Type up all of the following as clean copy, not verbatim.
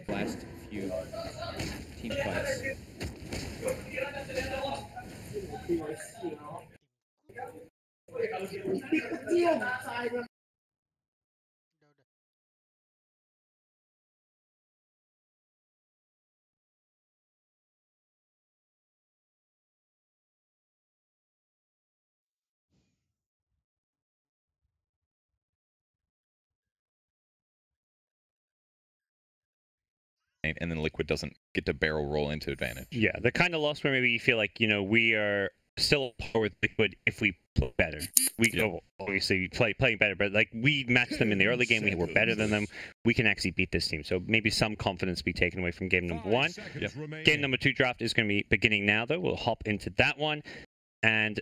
Last few team fights. And then Liquid doesn't get to barrel roll into advantage. Yeah, the kind of loss where maybe you feel like, you know, we are still par with Liquid if we play better. We obviously playing better, but like we matched them in the early game. We were better than them. We can actually beat this team. So maybe some confidence be taken away from game number 1. Game number 2 draft is going to be beginning now, though. We'll hop into that one. And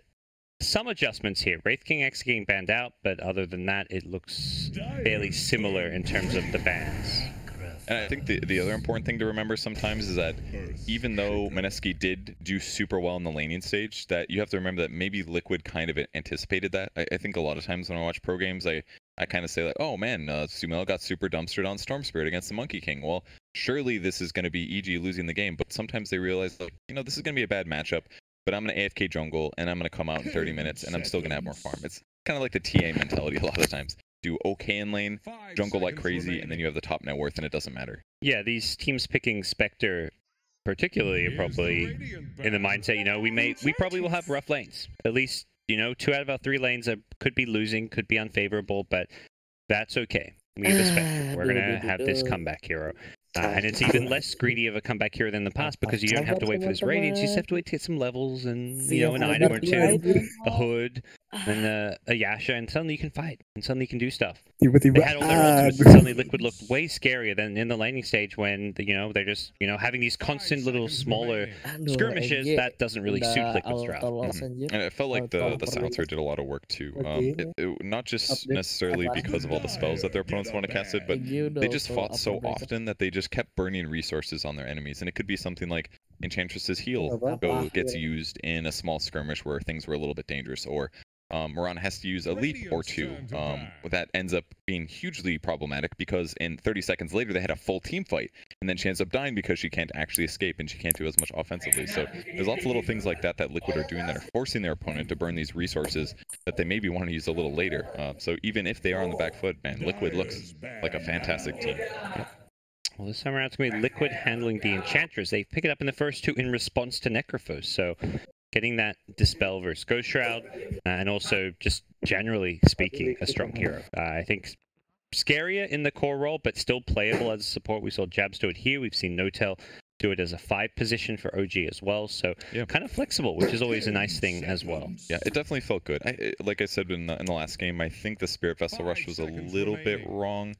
some adjustments here. Wraith King X getting banned out, but other than that, it looks fairly similar in terms of the bans. And I think the other important thing to remember sometimes is that even though Meneski did do super well in the laning stage, that you have to remember that maybe Liquid kind of anticipated that. I think a lot of times when I watch pro games, I kind of say like, oh man, Sumail got super dumpstered on Storm Spirit against the Monkey King. Well, surely this is going to be EG losing the game, but sometimes they realize, like, you know, this is going to be a bad matchup, but I'm going to AFK jungle and I'm going to come out in 30 minutes and I'm still going to have more farm. It's kind of like the TA mentality a lot of the times. Do okay in lane, jungle like crazy, and then you have the top net worth and it doesn't matter. Yeah, these teams picking Spectre particularly are probably in the mindset, you know, we probably will have rough lanes. At least, you know, 2 out of our 3 lanes could be losing, could be unfavorable, but that's okay. We have a Spectre. We're going to have this comeback hero. And it's even less greedy of a comeback hero than the past because you don't have to wait for this radiance. You just have to wait to get some levels and, you know, an item or 2, a hood, and a Yasha, and suddenly you can fight, and suddenly you can do stuff. They had all their ultimates, and suddenly Liquid looked way scarier than in the laning stage when, you know, they're just, you know, having these constant little smaller skirmishes. That doesn't really suit Liquid's draft. And it felt like the silencer did a lot of work too. Not just necessarily because of all the spells that their opponents want to cast it, but they just fought so often that they just kept burning resources on their enemies. And it could be something like Enchantress's heal gets used in a small skirmish where things were a little bit dangerous, or Moran has to use a leap or 2. That ends up being hugely problematic because in 30 seconds later they had a full team fight, and then she ends up dying because she can't actually escape and she can't do as much offensively. So there's lots of little things like that that Liquid are doing that are forcing their opponent to burn these resources that they maybe want to use a little later. So even if they are on the back foot, man, Liquid looks like a fantastic team. Well, this time around it's going to be Liquid handling the Enchantress. They pick it up in the first 2 in response to Necrophos. So getting that Dispel versus Ghost Shroud, and also just generally speaking, a strong hero. I think scarier in the core role, but still playable as a support. We saw Jabs do it here. We've seen Notel do it as a 5 position for OG as well. So kind of flexible, which is always a nice thing as well. Yeah, it definitely felt good. Like I said in the last game, I think the Spirit Vessel Rush was a little bit wrong.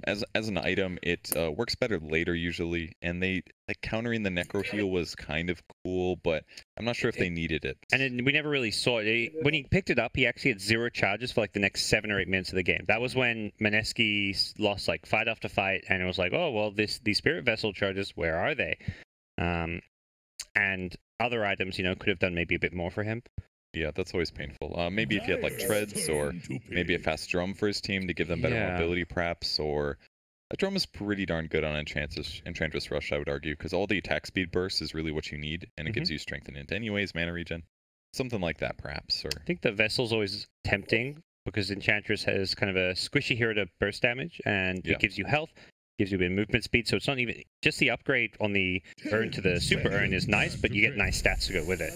As an item, it works better later usually, and they countering the Necro heal was kind of cool, but I'm not sure if they needed it. And we never really saw it. When he picked it up, he actually had 0 charges for like the next 7 or 8 minutes of the game. That was when Meneski lost like fight after fight, and it was like, oh well, these Spirit Vessel charges, where are they? And other items, you know, could have done maybe a bit more for him. Yeah, that's always painful. Maybe if he had like treads, or maybe a fast drum for his team to give them better mobility, perhaps, or a drum is pretty darn good on Enchantress Rush, I would argue, because all the attack speed bursts is really what you need, and it gives you strength and int anyways, mana regen. Something like that, perhaps. Or I think the Vessel's always tempting, because Enchantress has kind of a squishy hero to burst damage, and it gives you health, gives you a bit of movement speed, so it's not even just the upgrade on the urn to the super urn is nice, but you get nice stats to go with it.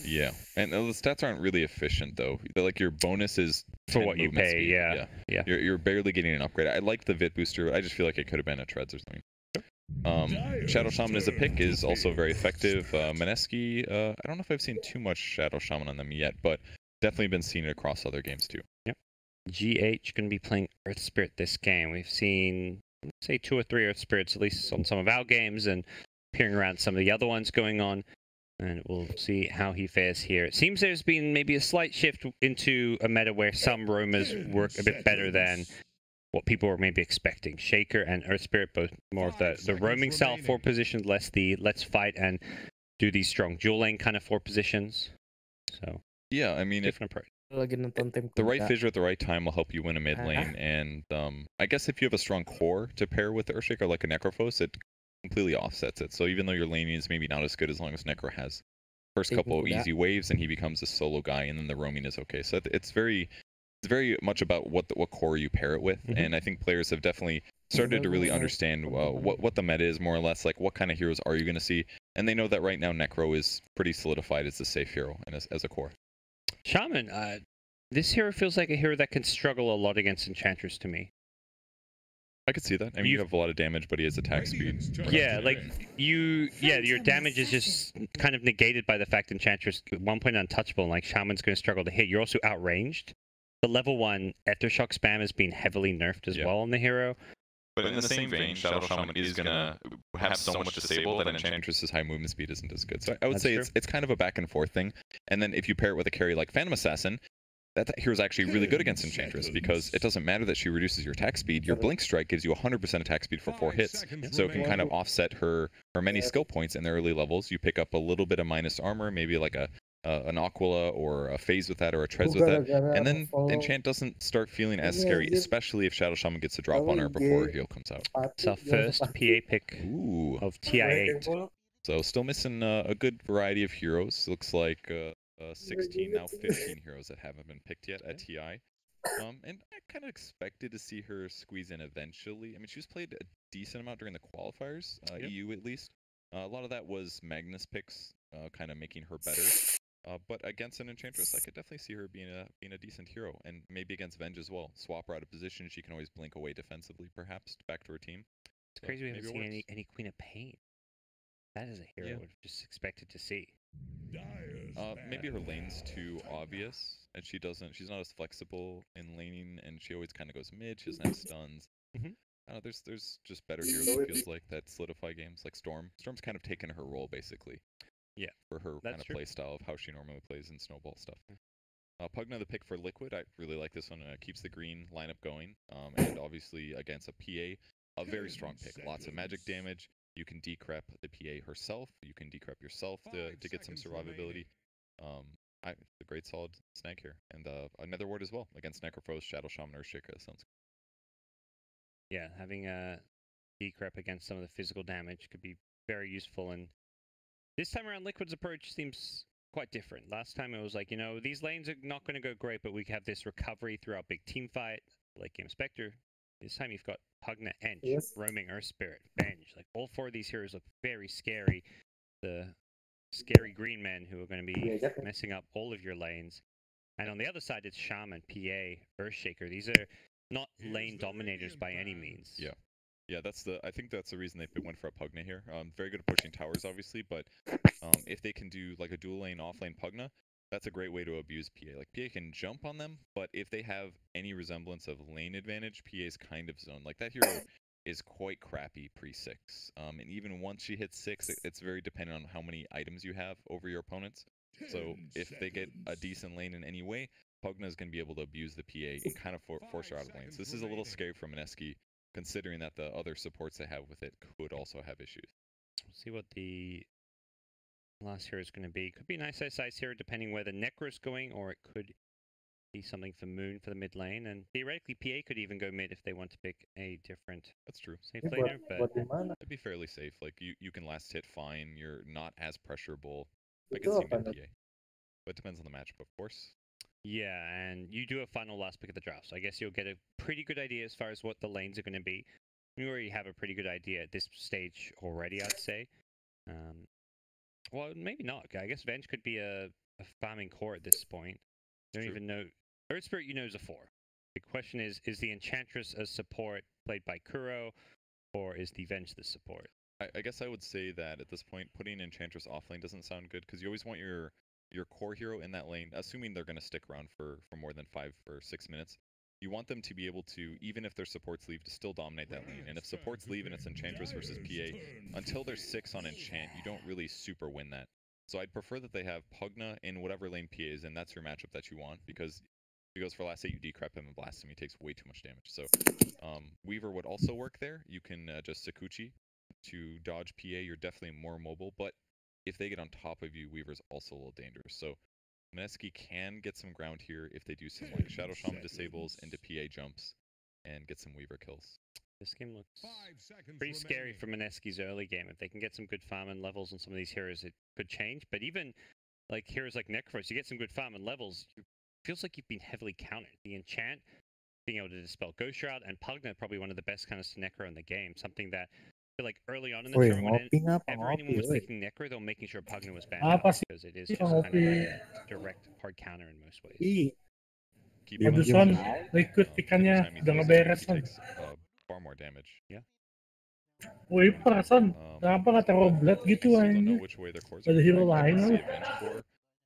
Yeah, and the stats aren't really efficient though. Like your bonus is for what you pay. Speed. Yeah. You're barely getting an upgrade. I like the Vit booster. I just feel like it could have been a treads or something. Shadow Shaman as a pick is also very effective. Mineski, I don't know if I've seen too much Shadow Shaman on them yet, but definitely been seeing it across other games too. Yep. GH going to be playing Earth Spirit this game. We've seen, say, 2 or 3 Earth Spirits, at least on some of our games, and appearing around some of the other ones going on. And we'll see how he fares here. It seems there's been maybe a slight shift into a meta where some roamers work a bit better than what people were maybe expecting. Shaker and Earth Spirit, both more of the roaming style 4 positions, less the let's fight and do these strong dual lane kind of 4 positions. So yeah, I mean, different approach. The right fissure at the right time will help you win a mid lane, and I guess if you have a strong core to pair with Earthshaker like a Necrophos, it completely offsets it. So even though your laning is maybe not as good as long as Necro has first couple of easy waves and he becomes a solo guy, and then the roaming is okay. So it's very much about what core you pair it with, and I think players have definitely started to really understand what the meta is, more or less, like what kind of heroes are you going to see, and they know that right now Necro is pretty solidified as the safe hero and as a core. Shaman, this hero feels like a hero that can struggle a lot against Enchantress to me. I could see that. I mean, you have a lot of damage, but he has attack speed. Yeah, like your damage is just kind of negated by the fact Enchantress at one point untouchable, and like Shaman's going to struggle to hit. You're also outranged. The level 1 Aethershock spam has been heavily nerfed as well on the hero. But in the same vein, Shadow Shaman is going to have so much disable that Enchantress's high movement speed isn't as good. So I would say it's kind of a back and forth thing. And then if you pair it with a carry like Phantom Assassin, that hero's actually really good against Enchantress, because it doesn't matter that she reduces your attack speed. Your Blink Strike gives you 100% attack speed for 4 hits. So it can kind of offset her many skill points in the early levels. You pick up a little bit of minus armor, maybe like an Aquila or a Phase with that, or a Trez with that, and then Enchant doesn't start feeling as scary, especially if Shadow Shaman gets a drop on her before her heal comes out. It's our first PA pick of TI8. So still missing a good variety of heroes. Looks like 16, now 15 heroes that haven't been picked yet at TI. And I kind of expected to see her squeeze in eventually. I mean, she's played a decent amount during the qualifiers, EU at least. A lot of that was Magnus picks, kind of making her better. But against an Enchantress, I could definitely see her being a decent hero, and maybe against Venge as well. Swap her out of position, she can always blink away defensively, perhaps, back to her team. It's crazy we haven't seen any Queen of Pain. That is a hero I would have just expected to see. Maybe her lane's too obvious, and she's not as flexible in laning, and she always kind of goes mid. She doesn't have stuns. There's just better heroes, it feels like, that solidify games, like Storm. Storm's kind of taken her role, basically. Yeah, for her kind of play style of how she normally plays in snowball stuff. Pugna, the pick for Liquid, I really like this one. Keeps the green lineup going, and obviously against a PA, a very strong pick. Lots of magic damage. You can decrep the PA herself. You can decrep yourself to get some survivability. It's a great solid snag here, and another ward as well against Necrophos, Shadow Shaman, or Shika. Sounds good. Yeah, having a decrep against some of the physical damage could be very useful, and this time around, Liquid's approach seems quite different. Last time it was like, these lanes are not going to go great, but we have this recovery through our big team fight, like Game Spectre. This time you've got Pugna, Ench, Roaming, Earth Spirit, Venge. Like, all 4 of these heroes look very scary. The scary green men who are going to be messing up all of your lanes. And on the other side, it's Shaman, PA, Earthshaker. These are not lane dominators by any means. Yeah. Yeah, I think that's the reason they went for a Pugna here. Very good at pushing towers, obviously, but if they can do like a dual lane, off lane Pugna, that's a great way to abuse PA. Like, PA can jump on them, but if they have any resemblance of lane advantage, PA's kind of zoned. Like, that hero is quite crappy pre-6. And even once she hits 6, it's very dependent on how many items you have over your opponents. So if they get a decent lane in any way, Pugna is going to be able to abuse the PA and kind of force her out of lane. So this is a little scary for Mineski, considering that the other supports they have with it could also have issues. We'll see what the last hero is going to be. Could be a nice size hero depending where the Necro's going, or it could be something for Moon for the mid lane. And theoretically, PA could even go mid if they want to pick a different safe laner, but it'd be fairly safe. Like, you can last hit fine. You're not as pressurable. I can see mid PA. But it depends on the matchup, of course. Yeah, and you do a final last pick of the draft, so I guess you'll get a pretty good idea as far as what the lanes are going to be. You already have a pretty good idea at this stage already, I'd say. Well, maybe not. I guess Venge could be a farming core at this point. You don't even know. Earth Spirit, is a 4. The question is the Enchantress a support played by Kuro, or is the Venge the support? I guess I would say that at this point, putting Enchantress off lane doesn't sound good, because you always want your core hero in that lane, assuming they're going to stick around for more than 5 or 6 minutes. You want them to be able to, even if their supports leave, to still dominate that lane. And if supports leave and it's Enchantress versus PA, until they're 6 on Enchant, you don't really super win that. So I'd prefer that they have Pugna in whatever lane PA is in. That's your matchup that you want, because if he goes for last 8, you decrep him and blast him. He takes way too much damage. So Weaver would also work there. You can just Sakuchi to dodge PA. You're definitely more mobile, but if they get on top of you, Weaver's also a little dangerous. So Mineski can get some ground here if they do some like Shadow Shaman disables into PA jumps and get some Weaver kills. This game looks pretty scary for Mineski's early game. If they can get some good farm and levels on some of these heroes, it could change. But even like heroes like Necros, you get some good farm and levels, it feels like you've been heavily countered. The Enchant, being able to dispel Ghost Shroud, and Pugna probably one of the best kind of Necro in the game. Something that I feel like early on in the tournament, whenever anyone was picking Necro, they were making sure Pugna was banned out, because it is just kind of a direct hard counter in most ways. Aduson, ikut ikannya udah ngeberes son. Far more damage. Yeah. Wih, perasaan kenapa nggak taruh blood gitu aja? Ada hero lain loh.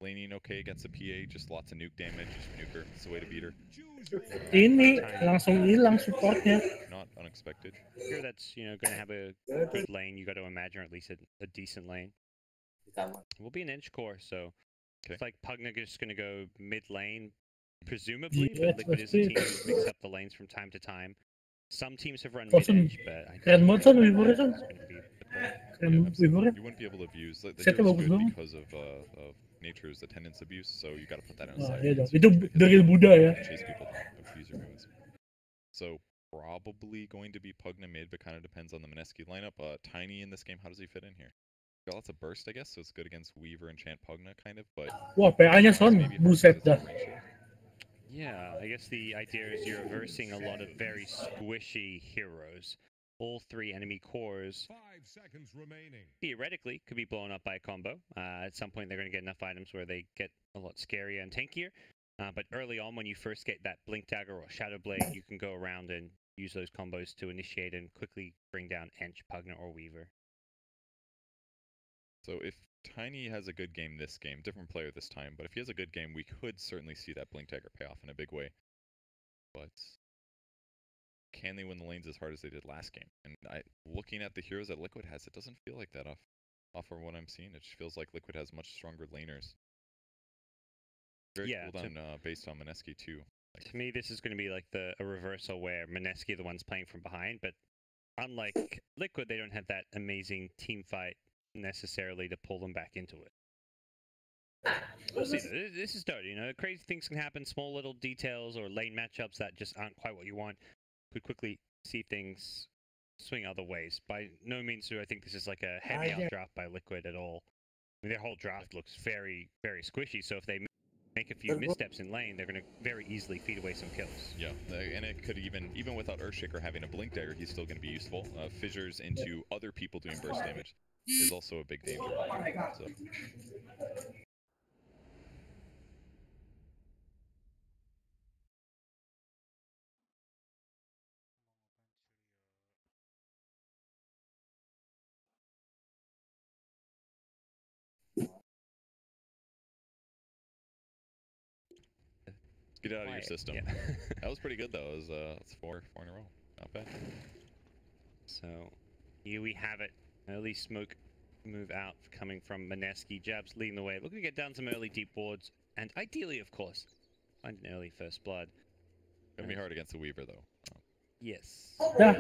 Laning okay against a PA, just lots of nuke damage, just nuker. It's the way to beat her. Ini langsung hilang supportnya. Not unexpected. Here that's, you know, going to have a good lane. You got to imagine, or at least a decent lane. We'll be an inch core, so it's like Pugna just going to go mid lane, presumably. But Liquid is a team who mix up the lanes from time to time. Some teams have run mid-edge, but I think it's going to be the core. You wouldn't be able to abuse. The hero's good because of nature's attendance abuse, so you got to put that in aside. Itu dari Buddha ya. Chase people down, abuse your moves. So probably going to be Pugna mid, but kind of depends on the Mineski lineup. Tiny in this game, how does he fit in here? Got lots of burst, I guess, so it's good against Weaver, Enchant, Pugna, kind of, but... Wah, PA-nya son, buset dah. Yeah, I guess the idea is you're reversing a lot of very squishy heroes. All 3 enemy cores, 5 seconds remaining, theoretically, could be blown up by a combo. At some point, they're going to get enough items where they get a lot scarier and tankier. But early on, when you first get that Blink Dagger or Shadow Blade, you can go around and use those combos to initiate and quickly bring down Ench, Pugna, or Weaver. So if Tiny has a good game this game, different player this time, but if he has a good game, we could certainly see that Blink Dagger pay off in a big way. But can they win the lanes as hard as they did last game? And looking at the heroes that Liquid has, it doesn't feel like that off of what I'm seeing. It just feels like Liquid has much stronger laners. Very cool done based on Mineski too. To me, this is going to be like a reversal where Mineski are the ones playing from behind, but unlike Liquid, they don't have that amazing team fight necessarily to pull them back into it. We'll see. This is Dota, you know, crazy things can happen, small little details or lane matchups that just aren't quite what you want. Could quickly see things swing other ways. By no means do I think this is like a heavy out draft by Liquid at all. I mean, their whole draft looks very, very squishy, so if they make a few missteps in lane, they're going to very easily feed away some kills. Yeah, and it could even without Earthshaker having a Blink Dagger, he's still going to be useful. Fissures into other people doing burst damage is also a big danger. So. Get out of your system. Yeah. That was pretty good though. It was it's four in a row. Not bad. So here we have it. Early smoke move out coming from Mineski. Jabs leading the way. Looking to get down some early deep wards, and ideally, of course, find an early first blood. Gonna be hard against the Weaver though. Yes. Dah,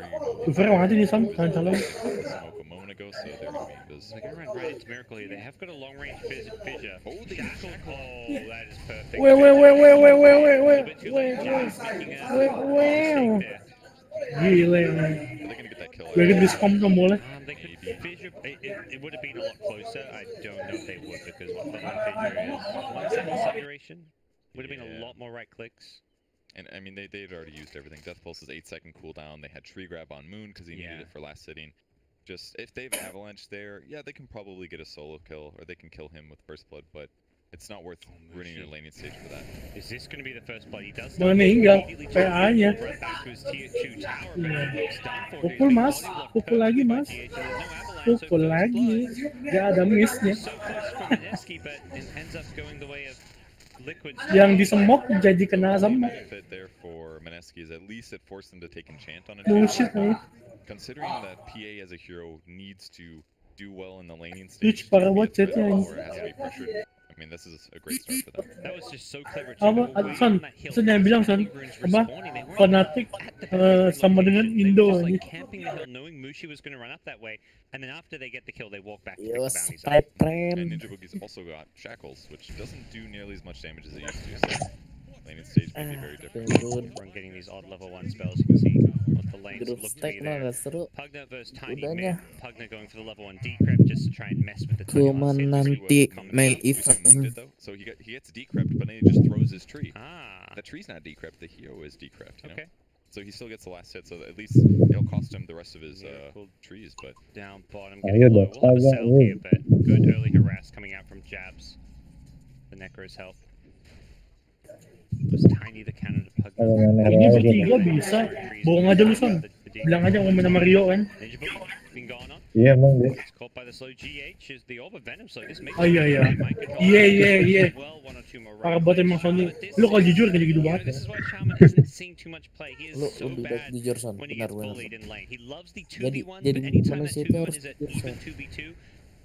Weaver mati di son, calon. Smoke a moment ago, so they're gonna be invis. They're gonna run right into Miracle here. They have got a long range fissure. Oh, that is perfect. Wait. Gila. They're gonna get that kill. Gue kan discom tuh boleh. They could fissure. It would have been a lot closer. I don't know if they would, because what the fissure is 1 second acceleration. Would have been a lot more right clicks. And I mean, they'd already used everything. Death Pulse's 8-second cooldown. They had Tree Grab on Moon because he needed it for last sitting. Just if they've Avalanche there, yeah, they can probably get a solo kill, or they can kill him with First Blood. But It's not worth ruining your laning stage for that. Is this going to be the first blood? He does meninggal PA-nya. Pukul mas, pukul lagi mas, pukul lagi, gak ada missnya. Yang disemok jadi kena semok. Bullshit nih. Considering that PA as a hero needs to do well in the laning stage, Para wajahnya. I mean, this is a great start for them. That was just so clever. Apa? Son yang bilang Son, apa? Fanatik sama dengan Indo ini. Camping the hill, knowing Mushi was going to run up that way, and then after they get the kill, they walk back to pick Yes, the bounties up. And Ninja Boogie's also got Shackles, which doesn't do nearly as much damage as it used to, so laning stage may be very different. From getting these odd level 1 spells, you can see what the lanes Grup look to stack be mah there. gak seru. Pugna versus Tiny Udahnya. Mid. Pugna going for the level 1 decrypt just to try and mess with the Tiny Cuma Mid. nanti mail event. So he gets decrypt, but then he just throws his tree. Ah, The tree's not decrypt, the hero is decrypt, you know? okay. So he still gets the last hit, so at least it'll cost him the rest of his trees, but... Down bottom, getting low. We'll have a sell here, but good early harass coming out from jabs. The Necro's help. Was Tiny the cannon to Pugna. Ini bertiga bisa. Bohong aja lu Son. Bilang aja mau main sama Rio kan. Ninja Boogie been going on. Iya emang deh. It's caught by the slow GH is the orb of venom, so this makes Oh iya. Iya. Para bot emang Sony. Lu kalau jujur kayak gitu banget ya. This is why Shaman isn't seeing too much play. He is Lu so lebih bad baik jujur Son, when he benar gets benar. bullied in lane. He loves the Jadi 2v1, jadi but anytime that manusia itu 2v1 harus is at jujur even Son. 2v2,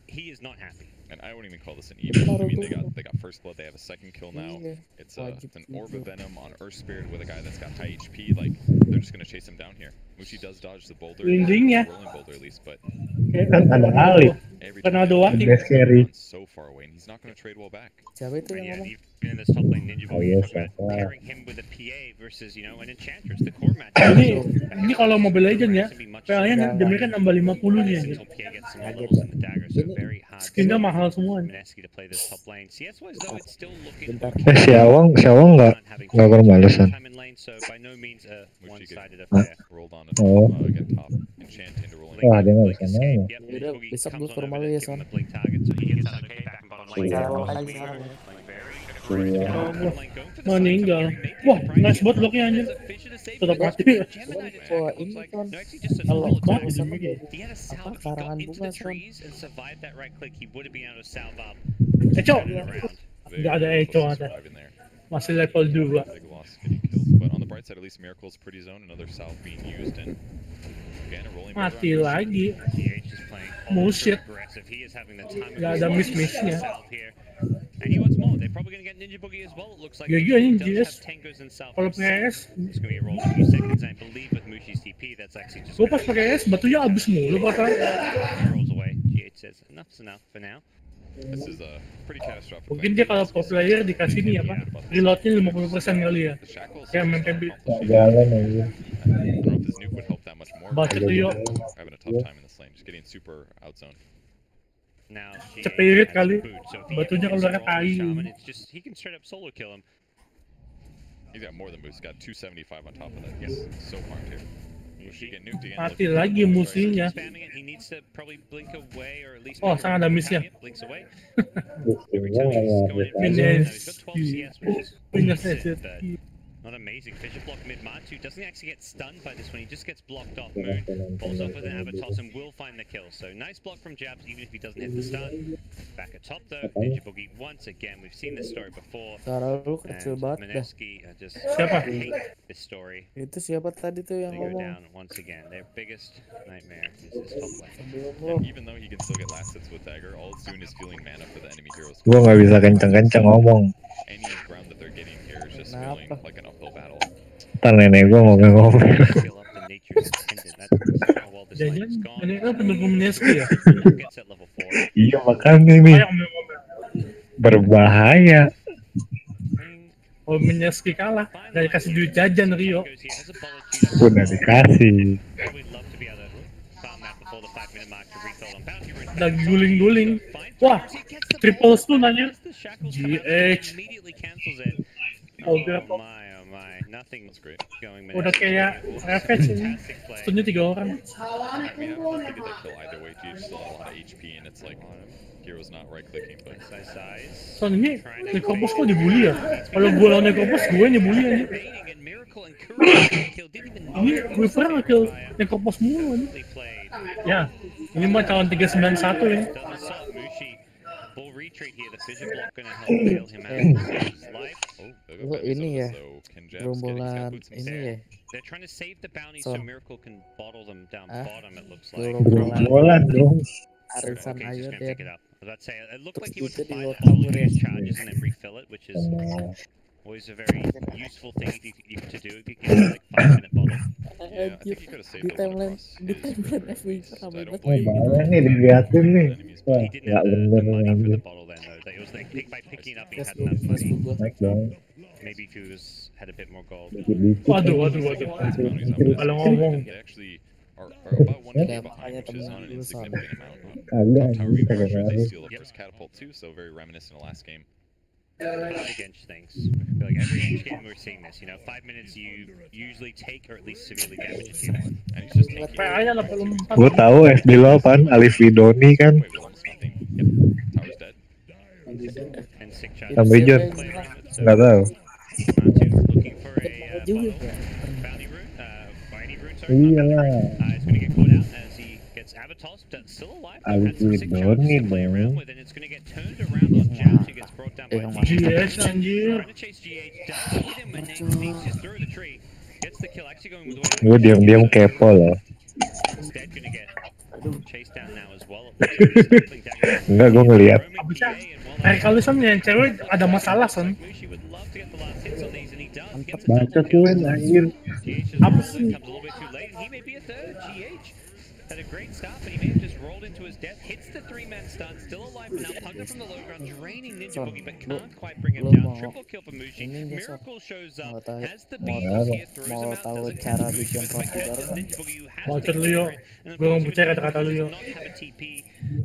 he is not happy. And I wouldn't even call this an even. I mean, they got first blood, they have a second kill now. Iya. It's Wajib an orb of jujur. venom on Earth Spirit with a guy that's got high HP, like, they're just gonna chase him down here. Mushi does dodge the boulder, Endingnya. rolling boulder at least, but Kan ada Alif. every Karena time ada Wati. Best carry. he's so far away, and he's not gonna trade well back. Siapa itu And yang yeah, ngomong? even in this top lane, Ninja Oh, Boogie yes, talking about yes. pairing him with a PA versus, you know, an Enchantress, the core match. Ini kalau Mobile Legends ya, PA-nya jamnya kan nambah 50 nih. Until PA gets some more levels in the dagger, so very hard Skinnya for mahal semua. Mineski to play this top lane. CS-wise though, it's still looking Bentar. okay. Si Awang nggak bermalesan. Time in lane, so by no means a Mushi one-sided get affair. rolled on Oh. get top, enchant into rolling. Wah, dia nggak Blink bisa escape. nanya. Yep, Yaudah, Boogie besok comes gue on ke rumah over lu to ya give Son. him the blink target, so he gets okay back in bottom lane. Sekarang Goes lagi clear, sekarang. like very Iya. bottom lane, going for the Meninggal. side, so Wah, Gary may nice pay buat the locknya price. anjir. There's a Fisher to save Tetap him. mati. Gemini attack, Wah, it looks ini like. Son. No, actually just a Kalau normal mau attack. sama He had a salve. If he karangan got into bunga, the Son. trees and survived that right click, he would have been able to salve up Eco. and around. Nggak ada Eco ada. Masih level 2. Big loss getting killed, but on the bright side, at least Miracle's pretty zone, another salve being used, and again a rolling boulder Mati on Mushi. lagi. GH is playing Bullshit. ultra aggressive. He is having the time of Nggak his ada life. miss-missnya. Salve here. And he wants more. They're probably going to get Ninja Boogie as well. It looks like GG Mushi anjing, does GS. have Tengos and Salve Kalau himself. PS, It's going to be a roll of a few seconds. I believe with Mushi's TP, that's actually just gue pas pakai S batunya abis mulu perasaan. rolls away. GH says enough's enough for now. This is a pretty catastrophic. Mungkin dia kalau pro player dikasih nih apa, reloadnya 50% kali ya. The shackles Kayak main can't PB. accomplish Jalan anything. aja. I don't know if this nuke would help that much more. Batu tuh yuk. Having a tough time in this lane, just getting super outzoned. Now Cepirit GH kali. has boot, so if he Batunya ever kalau gets pakai involved with tai. Shaman, it's just he can straight up solo kill him. He's got more than boost. He's got 275 on top of that. He's so farmed here. Mushi get nuked again. Mati lagi musuhnya. Spamming it, he needs to probably blink away or at least Oh, make sangat ada a miss ya. target, blinks away. Buktinya Every time he's kayak going in, biasa. he's got 12 CS, which is Punya decent, set. but not amazing. Fisher block mid Matsu doesn't actually get stunned by this one. He just gets blocked off. Moon falls off with an Abatos and will find the kill. So nice block from Jabs, even if he doesn't hit the stun. Back at top though, Ninja Boogie once again. We've seen this story before. Suara lu kecil And banget dah. Mineski just Siapa? hate this story. Itu siapa tadi tuh yang They go ngomong? down once again. Their biggest nightmare is this top lane. Sebelum lu. And even though he can still get last hits with dagger, all it's doing is fueling mana for the enemy heroes. Gua nggak bisa kenceng-kenceng ngomong. Any ground that they're getting here is just Kenapa? feeling like an uphill battle. Ntar nenek gua ngomong-ngomong. Skill up the nature's attendant. That's how well this lane Jangan is gone. ini kan pendukung Mineski ya. Gets at level 4. Iya makanya nih Kayak berbahaya. kalau Mineski kalah, gak dikasih duit jajan Rio. Udah dikasih. Lagi guling-guling. Wah, triple stun aja. GH. Oh, Oh my, nothing's great. going. Udah kayak Ravage ini. Stunnya 3 orang. We have to get that kill either way. GH still has a lot of HP, and it's like Gear was not right clicking, but Son ini Necropos kok dibully ya? Kalau gue lawan Necropos gue dibully aja. Ini gue pernah nge-kill Necropos mulu aja. Ya, ini mah calon 391 ya. Full retreat here, the fissure block gonna help bail him out and save his life. Oh, ini ya, gerombolan ini ya. They're trying to save the bounty so Miracle can bottle them down bottom, it looks like. Gerombolan dong. Arisan ayo just gonna deh. pick it up. Let's say it looked Terus like he would itu di buy luar the kamar ya. charges and then refill it, which is always a very useful thing to do if you get like 5-minute bottle. Yeah, I think he could have saved Di the timeline across FB ramai banget Oh, kayak gitu. bahaya nih diliatin nih. Wah, He didn't nggak have bener the money for the anjir. bottle then though. It was like by picking it up he had Facebook, enough money. Facebook gua. Naik dong. Maybe if he had a bit more gold. Dikit-dikit. Waduh. Kalau ngomong. They actually are about 1 Ya, K behind, makanya which is temen not an dulu soalnya. insignificant amount. Kagak Top tower anjir, reaper, kagak sure, they ngaruh. steal the first catapult too, so very reminiscent of last game. Big Ench things. I feel like every Ench game we're seeing this, 5 minutes you usually take or at least severely damage a team. And he's just taking PA-nya 84. Gue tahu FB lo kan, Alif Widoni kan. away with almost nothing. Yep, tower's dead. And sick charges. Sampai John. Nggak tahu. Looking for a Juga bottle. ya. Bounty rune, mighty rune, sorry. Iyalah. It's going to get caught out as he gets Avatos, but still alive. Alif Has some sick charges Widoni to play around dong. with, and it's going to get turned around on Jabs, who gets brought down by Yang GH. GH anjir. Trying to chase GH, does hit him when he sneaks just through the tree. Gets the kill, actually going with the Gue diam-diam kepo loh. Instead gonna get chased down now as well. Enggak, gue ngeliat. Kalisan yang cewek ada masalah son. Bacot gue anjir. Apa sih? Had a great start, but he may have just rolled into his death. Hits the 3-man stun, still alive for now. Punker from the low ground, draining Ninja Boogie, but can't quite bring him down. Triple kill for Mushi. Miracle shows up, has the beatles here, throws him out. Mau tahu Doesn't cara catch bikin Mushi, roti but baru kan? Ninja Boogie who has Mau the cer Leo. turret. And Gue mau unfortunately, bicara kata does Leo. not have a TP,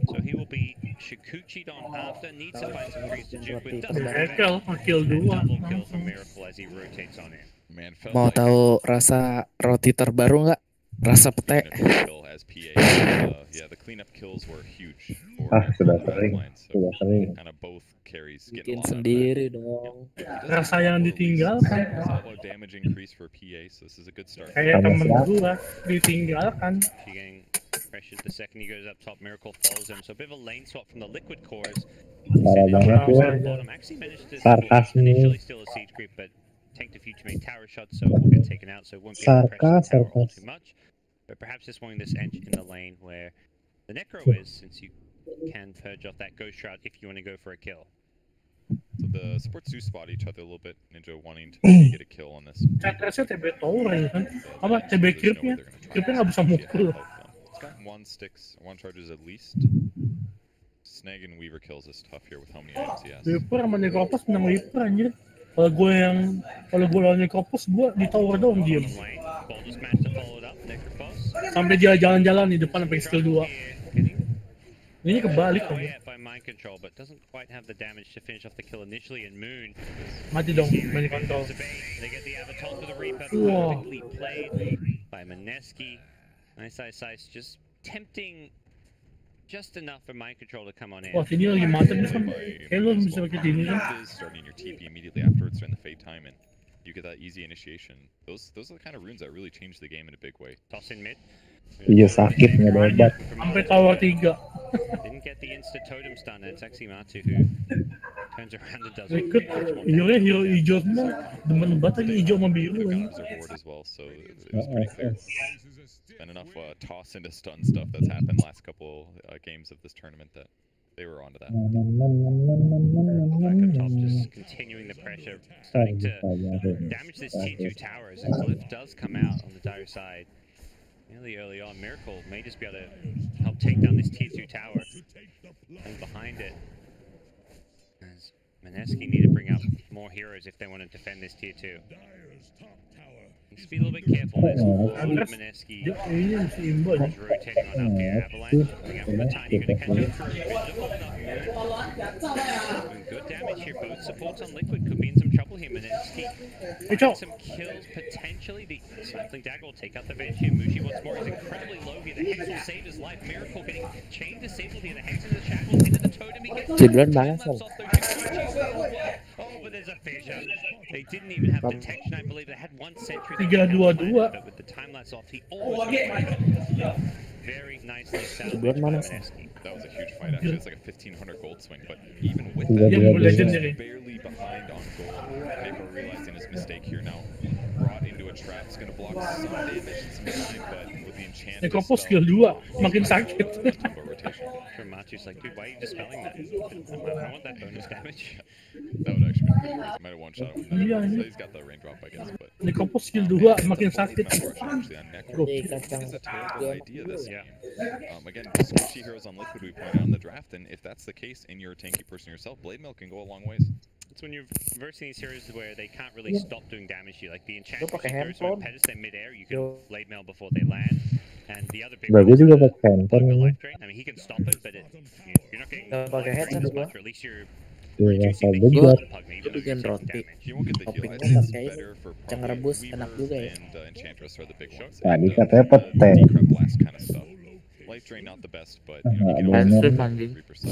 so he will be Shikuchi'd on after. Needs to find some trees to juke with. Doesn't have it. Kill 2. Double kill for Miracle as he rotates on in. Man felt Mau like tahu rasa roti terbaru nggak? Rasa pete. kill as PA. Yeah, the cleanup kills were huge for Sudah the sering. line, so Sudah sering. kind of both carries get a Bikin lot out of that. sendiri dong. Rasa yang ditinggalkan. Solo damage increase for PA, so this is a good start. Kayak Sama temen siapa? gua ditinggalkan. She getting pressured the second he goes up top. Miracle follows him, so a bit of a lane swap from the liquid cores. Parah banget gue. Bottom actually managed to Sarkas nih. initially steal a siege creep, but tanked a few too many tower shots, so will get taken out. So it won't be able to pressure the tower all too much. But perhaps just wanting this Ench in the lane where the Necro is, since you can purge off that Ghost Shroud if you want to go for a kill. So the supports do spot each other a little bit. Ninja wanting to maybe get a kill on this. Catrasnya TB Tower ya kan. Apa TB creepnya? Creepnya nggak bisa mukul. It's got one sticks, one charges at least. Snag and Weaver kills is tough here with how many items he has. Viper sama Necropos menang Viper anjir. Kalau gue lawan Necropos gue di tower doang diem. Lane, Ball just managed to follow it up. Necrophos. Sampai dia jalan-jalan di depan sampai skill 2. Ini kebalik Oh kan. yeah, by mind control, but doesn't quite have the damage to finish off the kill initially. And Moon, Mati dong, banyak kontrol. they get the Avatar for the Reaper, Wow. perfectly played by Maneski. Nice, just tempting just enough for mind control to come on in. Wah, sini lagi mantep nih kan. Kayak lu bisa pakai ini kan. Starting your TP immediately afterwards during the fade time, and you get that easy initiation. Those are the kind of runes that really change the game in a big way. Toss in mid. Iya sakit nggak ada obat. Sampai tower 3. Didn't get the insta totem stun, and it's actually Matu who turns around and does Ikut hero hijau semua. Demen banget lagi hijau sama biru Took kan. out their ward as well, so it was pretty clear. And enough toss into stun stuff that's happened last couple games of this tournament that they were onto that. Back up top, just continuing the pressure, starting to damage this T2 tower as the glyph does come out on the dire side. Really early on, Miracle may just be able to help take down this Tier 2 tower. And behind it, as Maneski need to bring up more heroes if they want to defend this Tier 2. Needs to be a little bit careful this Maneski Ini si Imbo is rotating on up here. Avalanche coming out from the tiny, gonna catch up through. Doing good damage here. Both supports on Liquid could be in some trouble here. Maneski finding some kills potentially. The Stifling Dagger will take out the Venge here. Mushi once more is incredibly low here. The Hex will save his life. Miracle getting chain disabled here. The Hex in the shackles into the totem Cedron banget Son. Oh, but there's a fissure. They didn't even have detection, I believe. They had one sentry. 3-2-2. But with the time lapse off, he almost very nicely sounded by Maneski. That was a huge fight, actually. It's like a 1,500 gold swing, but even with Yeah, that, yeah, he's legendary. barely behind on gold. Never realizing his mistake here now. Brought into a trap, it's gonna block some damage and some time, but with the enchant. Nekropos skill 2, makin sakit. Machu's like, dude, why are you dispelling that? I want that bonus damage. That would actually be pretty good. He might have one-shot him with that. Iya, So he's got the rain drop, I guess, but... Nekropos skill 2, makin sakit. Actually, on Necro is a terrible idea this game. Again, squishy heroes on Liquid we pointed out in the draft, and if that's the case and you're a tanky person yourself, Blade Mail can go a long ways. It's when you're versing these heroes where they can't really stop doing damage to you. Like the enchantment goes to pedestal mid-air, you can Blade Mail before they land. And the other big Bagus juga pakai handphone the ini. life drain. I mean, he can stop it, but you're not getting pakai headset as gua. much, or at least you're Iya, reducing the sabar heal juga. on Pugna, even though Bikin you're taking roti. damage. You won't get the heal. Toppingnya I think it's pakai better for Cang probably rebus, enak juga ya. and Enchantress are the big ones. Tadi And, katanya petai. Decrep blast kind of stuff. Life drain not the best, but you know, you can always Handsfree use anjing. Reaper side.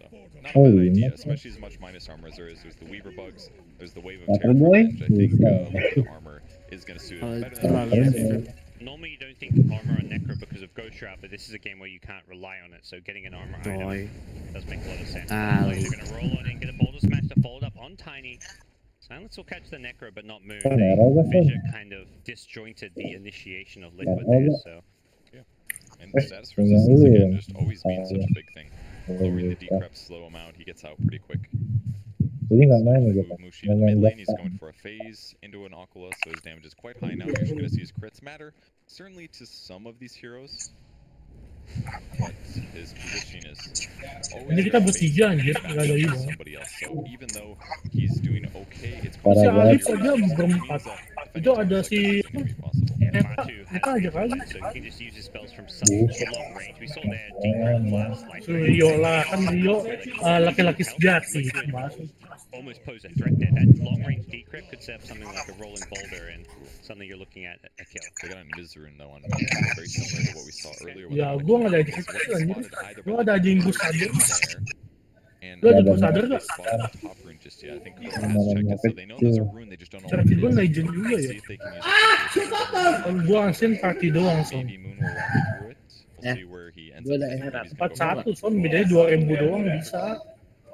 So, not a bad idea, especially as much minus armor as there is. There's the Weaver bugs, there's the wave of Water terror, boy? which I think the armor is going to suit him better than Normally you don't think armor on Necro because of Ghost Shroud, but this is a game where you can't rely on it, so getting an armor item does make a lot of sense. Ah, They're going to roll on and get a Boulder Smash to fold up on Tiny. Silence will catch the Necro, but not Moon. Fissure kind of disjointed the initiation of Liquid there, so... And status resistance again just always being such a big thing. Lowering the decrep, slow him out, he gets out pretty quick. Jadi nggak main gitu. Mushi in the mid lane, he's going for a phase into an Aquila, so his damage is quite high now. You're just going to see his crits matter, certainly to some of these heroes. But his position is always Ini kita bertiga anjir, nggak ada Ibo. somebody else. So even though he's doing okay, it's Si Parah Alif banget. aja berempat. Itu ada si Yeah, Eta, Matu Eta aja kali. so he can just use his spells from such long range. We saw their decrep blast like Rio lah, kan Rio laki-laki sejati. almost pose a threat there. That long range decrypt could set up something like a rolling boulder and something you're looking at a kill. They got a Mizrun though on very similar to what we saw earlier. with Ya, the gua nggak ada Aquila. kecil It's anjir. spotted either Gua by ada the anjing Decrep bus aja. there, and Lu ada they bus sadar nggak? spotted the top rune just yet. I think Kuda has checked it, so they know there's a rune, they just don't know what Cerkin it gua is. legend juga ya. See if they can use it. Kan gua angsin party doang son. Maybe Moon will walk you through it. We'll see where he ends Gua up. udah Maybe heran. he's gonna go 41 son, bedanya 2000 doang bisa.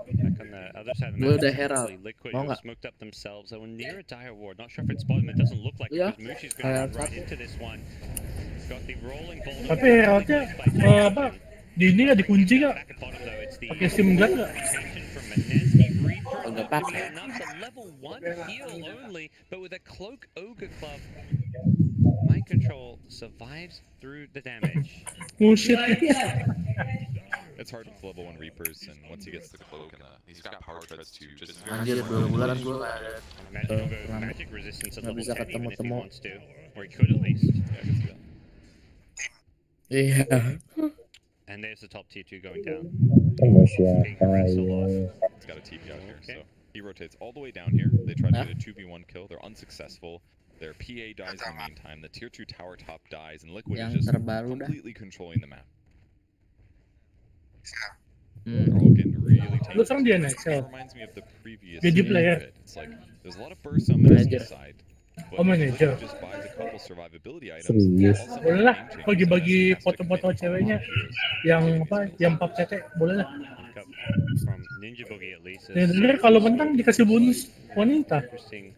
Back on the other side of the Gua map, udah herald. Liquid Mau who nggak? smoked up themselves. They were near a dire ward. Not sure if it's spotted him. It doesn't look like it Iya. because Mushi's going to run right Satu. into this one. Got the rolling boulder. Tapi Heraldnya apa? Di ini nggak dikunci nggak? Back at bottom though, it's the Pakai sim gun nggak? rotation from Maneski Reaper. Udah Could be pakai. enough to level 1 heal only, but with a cloak ogre club, mind control survives through the damage. Bullshit. It's hard with level 1 Reapers, and once he gets the cloak and he's got power treads too. Just Anjir, 2 bulan gua nggak ada. Imagine he'll go magic resistance at Nggak level bisa 10 even if he ketemu-temu. wants to. Or he could at least. yeah, I can see that. Iya. And there's the top tier 2 going down. Tunggu siapa He's got a TP out here, so he rotates all the way down here. They try to get a 2v1 kill. They're unsuccessful. Their PA dies in the meantime. The tier 2 tower top dies, and Liquid Yang is just terbaru dah. completely controlling the map. Hmm. They're all getting really Lu tanky. sekarang dia next It ya. reminds me of the previous Jadi game player. bit. It's like there's a lot of bursts on Maneski's Manager. side. Oh, manager. Liquid just buys a couple survivability items. Serius. all of a sudden Boleh lah, the game changes, bagi-bagi and Maneski has to foto-foto commit ceweknya all heroes. yang apa? Yang pap tete, boleh lah. Pick up from Ninja Boogie at least. Dan denger kalau menang dikasih bonus wanita. Interesting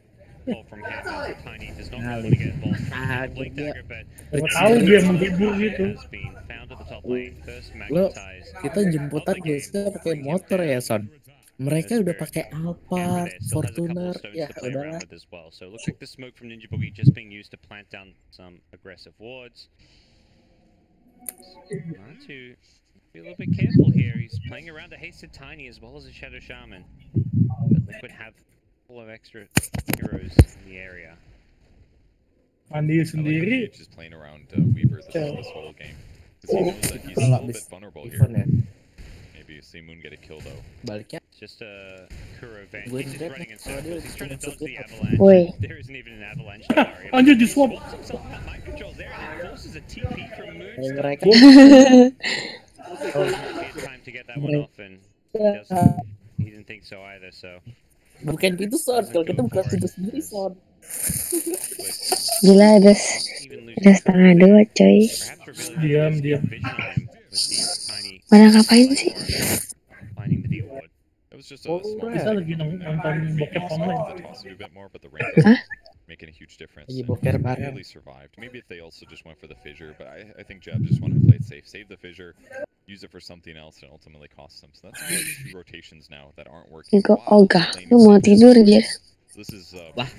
call from him. Tiny does not really want to get involved. Ah, Blink dia. dagger, but Gua tahu dia menghibur gitu. has been found at the top lane. First Lo, magnetized. kita jemputan biasanya pakai motor ya, Son. Mereka udah pakai Alphard, Fortuner, ya udahlah. As well. So it looks like the smoke from Ninja Boogie just being used to plant down some aggressive wards. Not to be a little bit careful here. He's playing around a hasted Tiny as well as a Shadow Shaman. But Liquid have full of extra heroes in the area. Mandi I like sendiri. that just playing around Weaver this whole game. Because he knows that he's still a bit vulnerable here. Event ya. Maybe you see Moon get a kill though. Baliknya It's just a Kuro event. Gue He's just ngeliat running in kalau dia circles. He's trying to dodge the masuk avalanche. Woi. There isn't even an avalanche to worry about. Anjir di swap. Pulls himself out. Mind control's there and it forces a TP from Moon. mereka Time to to get that one off, and he didn't think so either. So Bukan pintu Son, kalau kita buka pintu sendiri Son. Gila udah setengah dua coy. Diam. Mana ngapain sih? Bisa lagi nonton bokep online. Hah? Making a huge difference. Lagi boker bareng. Barely survived. Maybe if they also just went for the fissure, but I think Jeb just wanted to play it safe. Save the fissure, use it for something else, and ultimately cost them. So that's like 2 rotations now that aren't working. Gue ogah, lu mau tidur dia. This is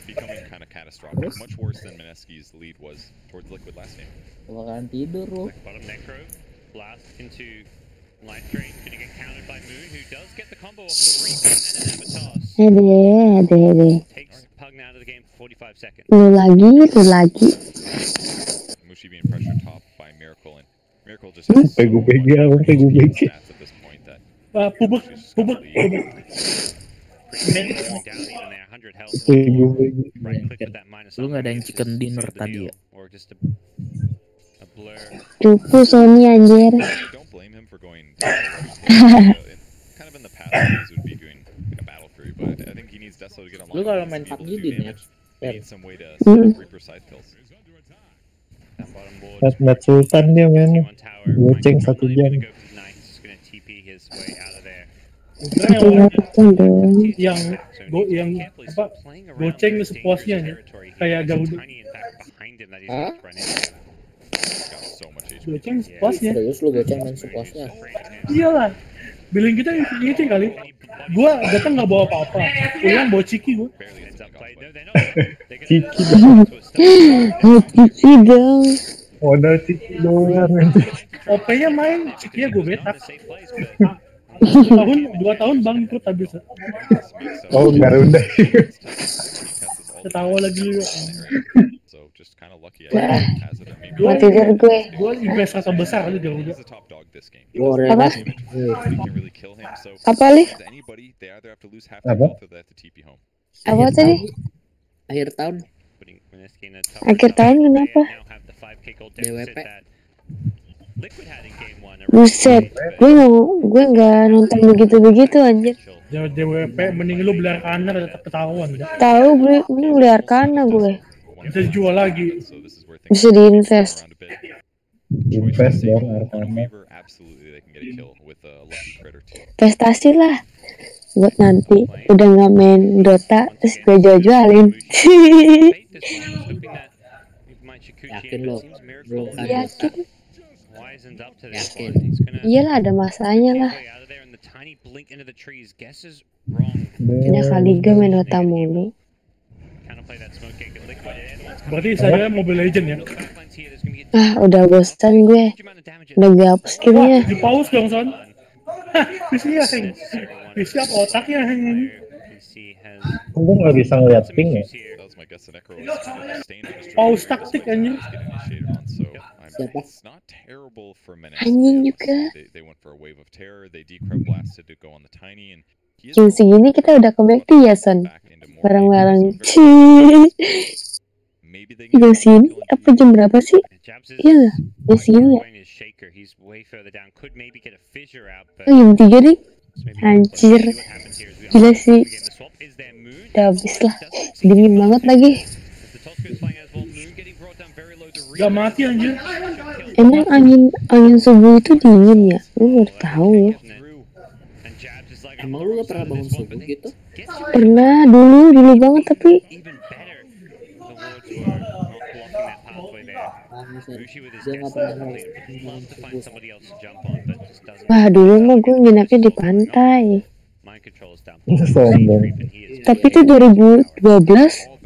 becoming kind of catastrophic. Much worse than Mineski's lead was towards Liquid last game. Bakalan tidur lu. Bottom necro, blast into light drain, gonna get countered by Moon, who does get the combo off of the recon and an avatar. Ade. Takes Pugna out of the game for 45 seconds. Lu lagi. Mushi being pressured top by Miracle, and Miracle just has Pegu stats at this point that Pubek. Down even there, 100 health. Right click with that minus. Lu nggak ada yang chicken dinner tadi ya? Or just a blur. Cupu Sony anjir. don't blame him for going kind of in the past days would be doing a battle free, but I think he needs Deso to get online. Lu kalau main PUBG din ya? They need some way to set up Reaper side kills. Net Sultan dia men. Goceng 1 jam. Yang goceng sepuasnya nih. Kayak Garuda. Goceng sepuasnya. Serius lu goceng main sepuasnya? Iyalah. Billing kita ini kali. Gua datang nggak bawa apa-apa. Pulang bawa ciki gua. Ciki dong. Modal ciki doang. OP-nya main, cikinya gue betak. 2 tahun bangkrut habis. Oh, Garuda. Ketawa lagi lu. So just kind of lucky I has it. Mau tidur gue. Gue investor terbesar aja Garuda. He's a top dog this game. Apa? He can really kill him. So Apa li? anybody they either have to lose half their health or they have to TP home. Apa tadi? Akhir tahun. Akhir tahun kenapa? DWP. Buset, gue nggak nonton begitu anjir. DWP mending lu beli Arcana tetap ketahuan dah. Tahu beli Arcana gue. Bisa dijual lagi. Bisa diinvest. Invest dong Arcana. Investasi lah. Buat nanti udah nggak main Dota terus gue jual-jualin. Yakin lo? Belum kan? Yakin? Iyalah ada masanya lah. Udah kali gue main Dota mulu. Berarti saya Mobile Legend ya? Udah bosan gue. Udah gue hapus gamenya. Di pause dong Son. PC-nya hang. PC apa otaknya hang. Gue nggak bisa ngeliat ping ya. Pause taktik anjir. Siapa? Anjing juga. Jam segini kita udah ke back ya Son. Bareng-bareng. Jam segini apa jam berapa sih? Iya jam segini ya. Oh jam 3 nih. Anjir. Gila sih. Udah habis lah. Dingin banget lagi. Gak mati anjir. Emang angin subuh itu dingin ya? Lu baru tahu ya. Emang lu gak pernah bangun subuh gitu? Pernah dulu banget tapi Dia gak pernah bangun subuh. wah dulu mah gue nginapnya di pantai. Sombong. Tapi itu 2012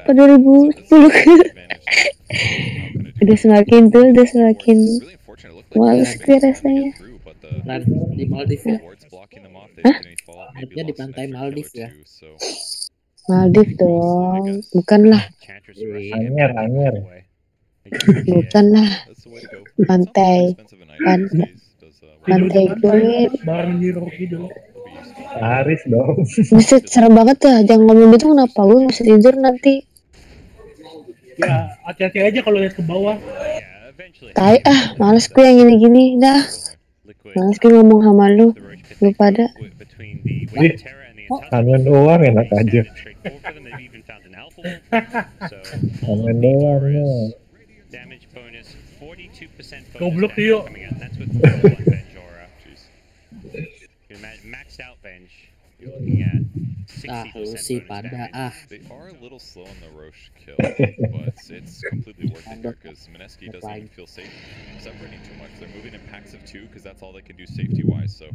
atau 2010. udah semakin males gue rasanya. Lan di Maldives ya? Hah? Hype-nya di pantai Maldives ya? Maldives dong, bukanlah. Anyer. Bukanlah. Pantai gue. Bareng Hero gitu. Haris dong. Buset, serem banget ya. Jangan ngomong gitu kenapa gue nggak bisa tidur nanti. Ya hati-hati aja kalau lihat ke bawah. Tai males gue yang gini-gini dah. Males gue ngomong sama lu. Lu pada. Kangen doang enak aja. Kangen doang no. Damage bonus 42% Goblok yuk. Maxed out Venge. You're looking at 60% lu sih bonus pada damage. They are a little slow on the Roche kill, but it's completely worth it here because Mineski doesn't even feel safe separating too much. They're moving in packs of 2 because that's all they can do safety-wise. So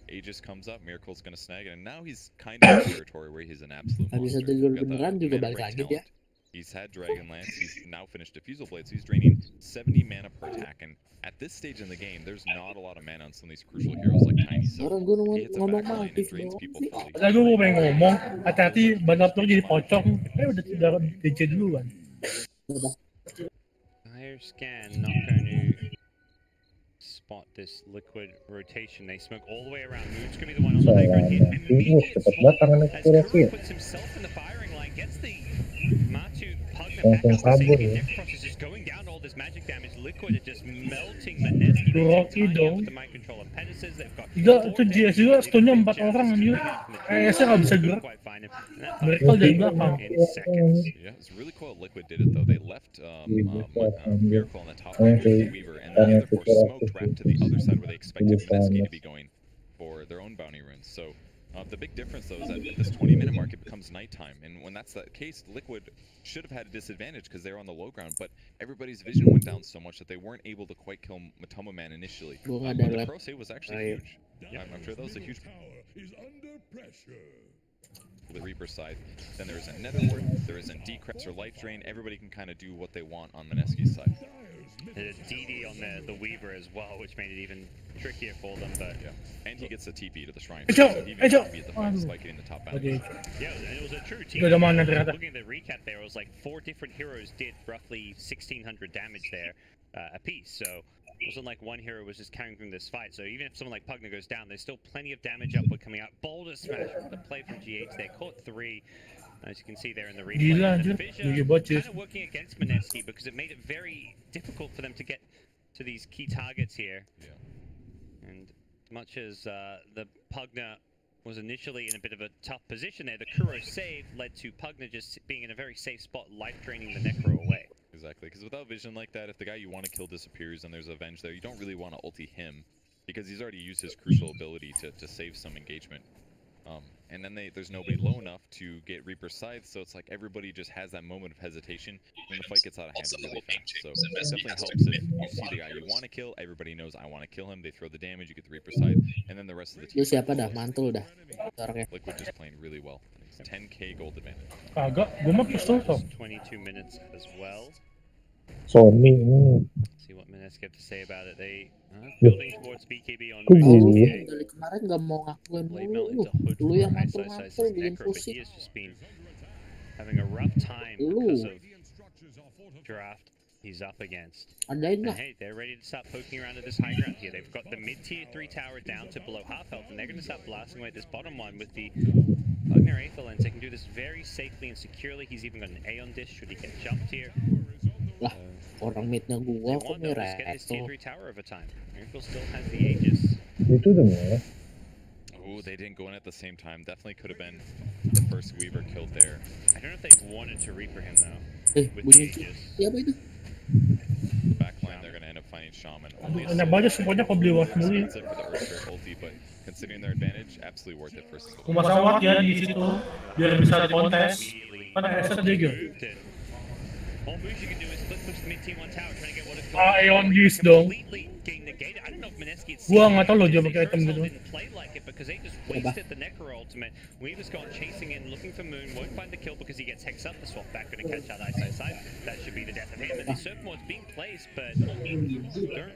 Aegis comes up, Miracle's gonna snag it, and now he's kind of in territory where he's an absolute monster. He's had Dragonlance, he's now finished Diffusal Blade, so he's draining 70 mana per attack, and at this stage in the game, there's not a lot of mana on some of these crucial heroes like Tiny, so he hits a backline and drains people fully. Lagi gue pengen ngomong, hati-hati banget tuh jadi pocong. Udah DC duluan. Higher scan not going to spot this liquid rotation. They smoke all the way around. Moon's going to be the one on the high ground here. Immediate swap as Kuro puts himself in the firing line, gets the Matu Pugna back up the safety. Necross is just going down to all this magic damage. Liquid are just melting Mineski. They take Tiny with the mind control of Pegasus. They've got Itu GS juga stunnya 4 orang anjir. Kayaknya nggak bisa gerak. Mereka dari belakang. Yeah, it's really cool how Liquid did it though. They left Miracle on the top lane with the Weaver, and the other 4 smoked wrapped to the other side where they expected Mineski to be going for their own bounty runes. So the big difference though is that at this 20-minute mark it becomes nighttime, and when that's the case, Liquid should have had a disadvantage because they're on the low ground, but everybody's vision went down so much that they weren't able to quite kill Matoma Man initially. But the crow save was actually huge. I'm sure that was a huge for the Reaper side. Then there isn't Nether Ward, there isn't Decreps or Life Drain. Everybody can kind of do what they want on Mineski's side. There's a DD on the Weaver as well, which made it even trickier for them, but yeah. And he gets a TP to the shrine. He beat the fight despite getting the top battle. Yeah, and it was a true team. Looking at the recap there, it was like 4 different heroes did roughly 1,600 damage there a piece, so it wasn't like one hero was just carrying through this fight. So even if someone like Pugna goes down, there's still plenty of damage upward coming out. Boulder Smash, the play from GH there, caught 3. As you can see there in the replay, the Fissure kind of working against Mineski because it made it very difficult for them to get to these key targets here. Yeah. And much as the Pugna was initially in a bit of a tough position there, the Kuro save led to Pugna just being in a very safe spot, life draining the Necro away. Exactly, because without vision like that, if the guy you want to kill disappears and there's a Venge there, you don't really want to ulti him because he's already used his crucial ability to save some engagement. And then there's nobody low enough to get Reaper Scythe, so it's like everybody just has that moment of hesitation when the fight gets out of hand really fast. So it definitely helps if you see the guy you want to kill, everybody knows I want to kill him, they throw the damage, you get the Reaper Scythe, and then the rest of the team. Liquid just playing really well. 10k gold advantage. Kagak, gue mah pistol kok. 22 minutes as well. Sony See what Mineski have to say about it. They building towards BKB on dari kemarin nggak mau ngakuin lu yang ngatur bikin pusing. He has just been having a rough time because of draft he's up against. And hey, they're ready to start poking around at this high ground here. They've got the mid-tier 3 tower down to below half health, and they're going to start blasting away at this bottom one with the Pugna Aether Lens. They can do this very safely and securely. He's even got an Aeon dish should he get jumped here. Lah, orang midnya gua kok Miracle still has the Aegis. Itu dong. Oh, they didn't go in at the same time. Definitely could have been the first Weaver killed there. I don't know if they wanted to Reaper him though. With the Aegis. Siapa itu? The backline, they're going to end up finding Shaman. Only Enak banget supportnya kok beli watch mulu. expensive for the Earthshaker ulti, but considering their advantage, absolutely worth it versus the Cuma sawat ya di situ biar bisa kontes. Kan reset dia gitu. All moves you can do is flip push the mid-tier 1 tower, trying to get what is Aeon Geese dong. I don't know if Mineski had Gua nggak tahu loh dia pakai item gitu. didn't play like it because they just wasted the Necro ultimate. Weaver's gone chasing in, looking for Moon, won't find the kill because he gets hexed up. The swap back going to catch out side. That should be the death of him. And the Surf Mord's being placed, but don't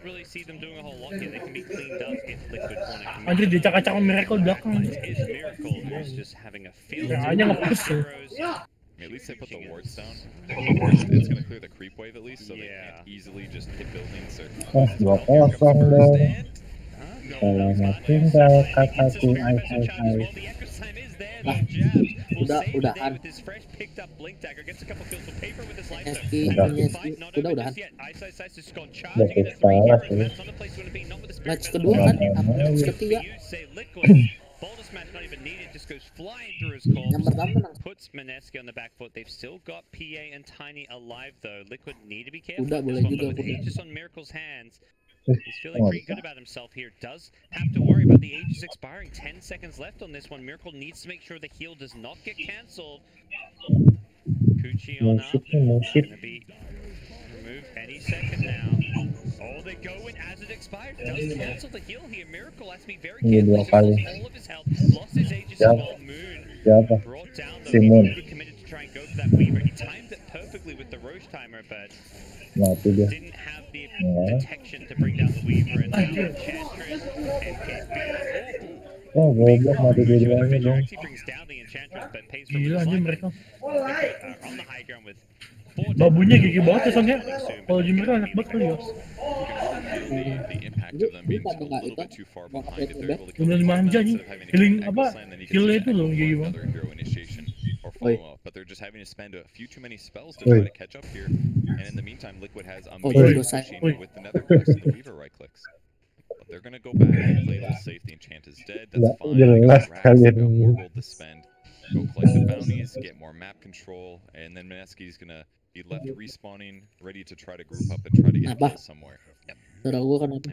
really see them doing a whole lot here. They can be cleaned up if Liquid want to commit. Anjir dicak-cak Miracle belakang. It is Miracle who's just having a field Ya, hanya nge-push ya. I mean, at least they put the wards down. It's going to clear the creep wave at least, so they can't easily just hit buildings or... 2-0 dong. Kalau nggak tinggal kataku ai. udahan. Kuda udahan. Salah sih. Match kedua kan, match ketiga. Yang pertama menang. Puts Maneski on the back foot. They've still got PA and Tiny alive though. Liquid need to be careful Kuda with boleh this one, juga, but with Kuda. Aegis on Miracle's hands, he's feeling pretty good about himself here. Does have to worry about the Aegis expiring. 10 seconds left on this one. Miracle needs to make sure the heal does not get cancelled. Kuchi on up. Gonna be removed any second now. Oh, they go in as it expires. Does cancel the heal here. Miracle has to be very careful. He's lost all of his health. Lost his Aegis as well. Moon brought down though. He really committed to try and go for that Weaver. He timed it perfectly with the Roche timer, but didn't have the detection to bring down the Weaver. And now Enchantress, MKB. Oh, goblok mati dua-duanya dong. Actually brings down the Enchantress, but pays for Gila his anjing life. mereka. On the high ground with Babunya gigi banget ya Son ya. Kalau di mereka enak banget kali ya. The impact of them being a little bit too far behind if they're able to Bener manja nih. instead of having to Healing get an apa? angle slam, then you get Healnya an itu loh angle gigi for banget. another hero initiation or follow up, but they're just having to spend a few too many spells to try to catch up here. And in the meantime, Liquid has amazing pushing with the nether cracks and the Weaver right clicks. But they're gonna go back and play a little safe. The enchant is dead. That's fine. They got racks, they got more gold to spend. Go collect the bounties, get more map control, and then Maneski's gonna be left respawning, ready to try to group up and try to get kills somewhere. Yep. I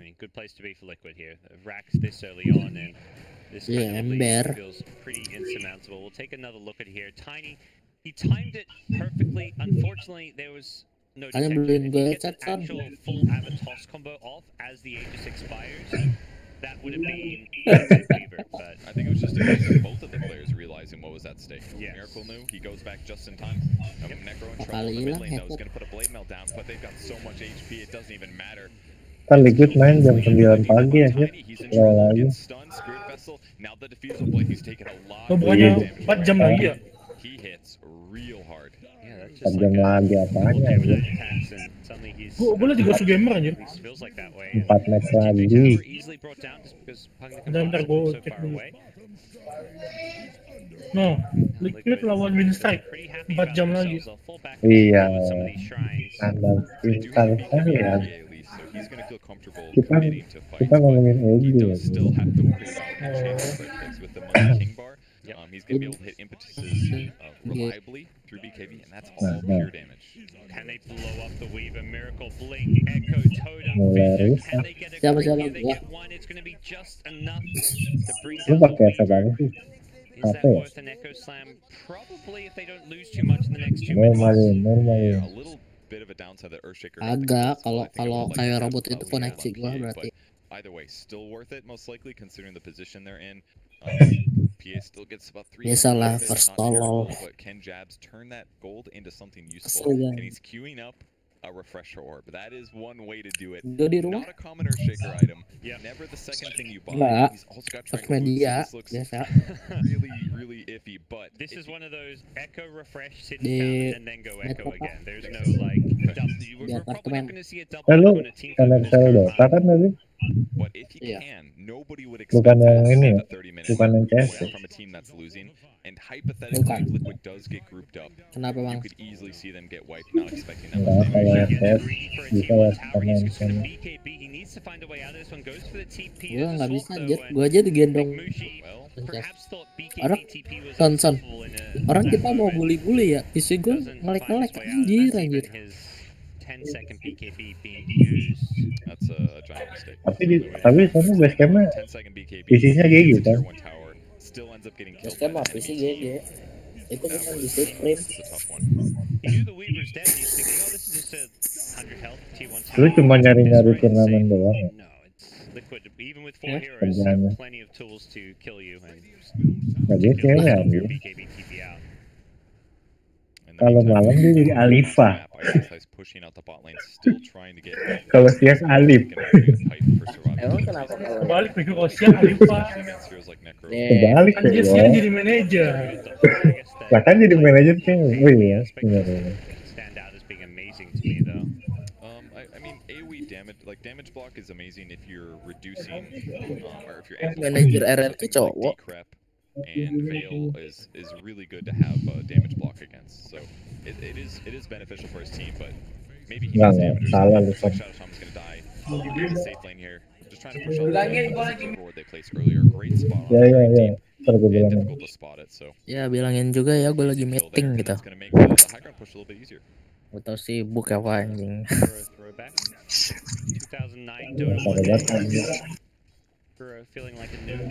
mean, good place to be for Liquid here. Racks this early on, and this kind of lead feels pretty insurmountable. We'll take another look at here. Tiny, he timed it perfectly. Unfortunately, there was no detection. If he gets an actual full Avatos combo off as the Aegis expires, that would have been Weaver, but I think it was just a case of both of the players realizing what was at stake. Yes. Miracle knew, he goes back just in time. Necro in trouble in the mid lane, though, is going to put a blade melt down, but they've got so much HP, it doesn't even matter. Kan Liquid main jam 9 pagi ya sih. Kalau lagi. Now the diffusal blade, he's taken a lot Oh, of bukannya damage. 4 jam lagi ya? He hits real hard. yeah, that's 4 just jam like lagi apanya anjir. attacks, and suddenly he's Gue liat juga gamer anjir. at least feels like that way. 4 match lagi. Tower easily brought down just because Pugna Bentar, gue so cek far dulu. away. No, Liquid lawan Winstrike. 4 jam lagi. Iya. With some of these shrines. Anda pintar sekali ya. So he's going to feel comfortable Kita committing to fights, kita but ngomongin he Ego. does still have to worry about enchantment right clicks with the Monkey King bar. He's going to be able to hit impetuses reliably through BKB, and that's all pure damage. Can they blow up the Weaver? Miracle, Blink, Echo, Totem, Vision. Can they get a Siapa, crit siapa? here? They get one. It's going to be just enough to bring Lu down the pakai efek Weaver. apa sih? Is that Apa ya? worth an Echo Slam? Probably if they don't lose too much in the next 2 minutes. Normalin. Yeah, a little bit of a downside that Earthshaker Agak, has the kalau kills, but I think it kayak would robot likely itu have koneksi on gua PA, berarti. but either way, still worth it most likely considering the position they're in. PA still gets about 3. Biasalah, first tolol. But Ken Jabs turn that gold into something Kesel useful, kan. and he's queuing up a refresher orb. That is one way to do it. Gue di rumah. Not a common Earthshaker item. Yeah. Never the second thing you buy. Enggak. He's also got Pakai Tranquil Boots, media, so this looks biasa. really iffy, but This is one of those Echo refresh, sit Di down, and then go Echo Metro again. There's no like double. We're probably not going to see a double Lu on a team kan fight with this sel current Dota kan tadi? But if you Iya. can, nobody would Bukan expect yang that ini at ya? the 30-minute Bukan yang mark CS ya? from a team that's losing. And hypothetically, Bukan. if Liquid does get grouped up, Kenapa you bang? could easily see them get wiped, not expecting that Enggak, much kalau damage. RTS bisa lah Tower, sama he's just going to misalnya. BKB. He needs to find a way out of this one. Goes for the TP. Gue as a nggak swap, bisa though, anjir. and Gue aja digendong. Mushi Well, perhaps thought Orang- BKB TP was Son. unstoppable in a Orang kita mau bully-bully ya, isu gue doesn't ngelek-ngelek find his way out, and anjir. that's even his 10-second BKB being used. That's a giant mistake. Tapi soalnya basecampnya 10-second BKB. isinya kayak gitu kan. Tier 1 tower still ends up getting killed. Basecamp by apa the sih enemy GG? team. Itu That bukan was, di Supreme. this is a tough one. He knew the Weaver's dead, and he's thinking, oh, this is just a 100 health tier 1 Lu tower. cuma nyari-nyari It's turnamen insane. doang ya? No, it's Liquid. Even with 4 Yeah. heroes, have Kerjaannya. plenty of tools to kill you and Nah dia kill kayaknya your anjir. BKB TP out. In the Kalau meantime, malam dia jadi Alifa. Ice pushing out the bot lane, still trying to get Kalau siang Alif. Emang kenapa kalau Kebalik mikir kalau siang Alifa. Heroes like Necro. Kebalik Kan tuh dia ya. siang jadi manajer. Lah kan jadi manajer kayaknya. Oh iya, benar. Stand out as being amazing to me, though. I mean, AoE damage block is amazing if you're reducing, or if you're Manajer RRQ cowok. decrep and Veil is really good to have damage block against. So it is beneficial for his team, but maybe he needs damage or something. Looks like Shadow Shaman's gonna die. Maybe the safe lane here. Just trying to push on the overboard they placed earlier. Great spot on the Drake team. And difficult to spot it, so. Ya bilangin juga ya gue lagi meeting gitu. It's gonna make the high ground push a little bit easier. Gue tau sibuk apa anjing. 2009 Dota 1. Feeling like a noob.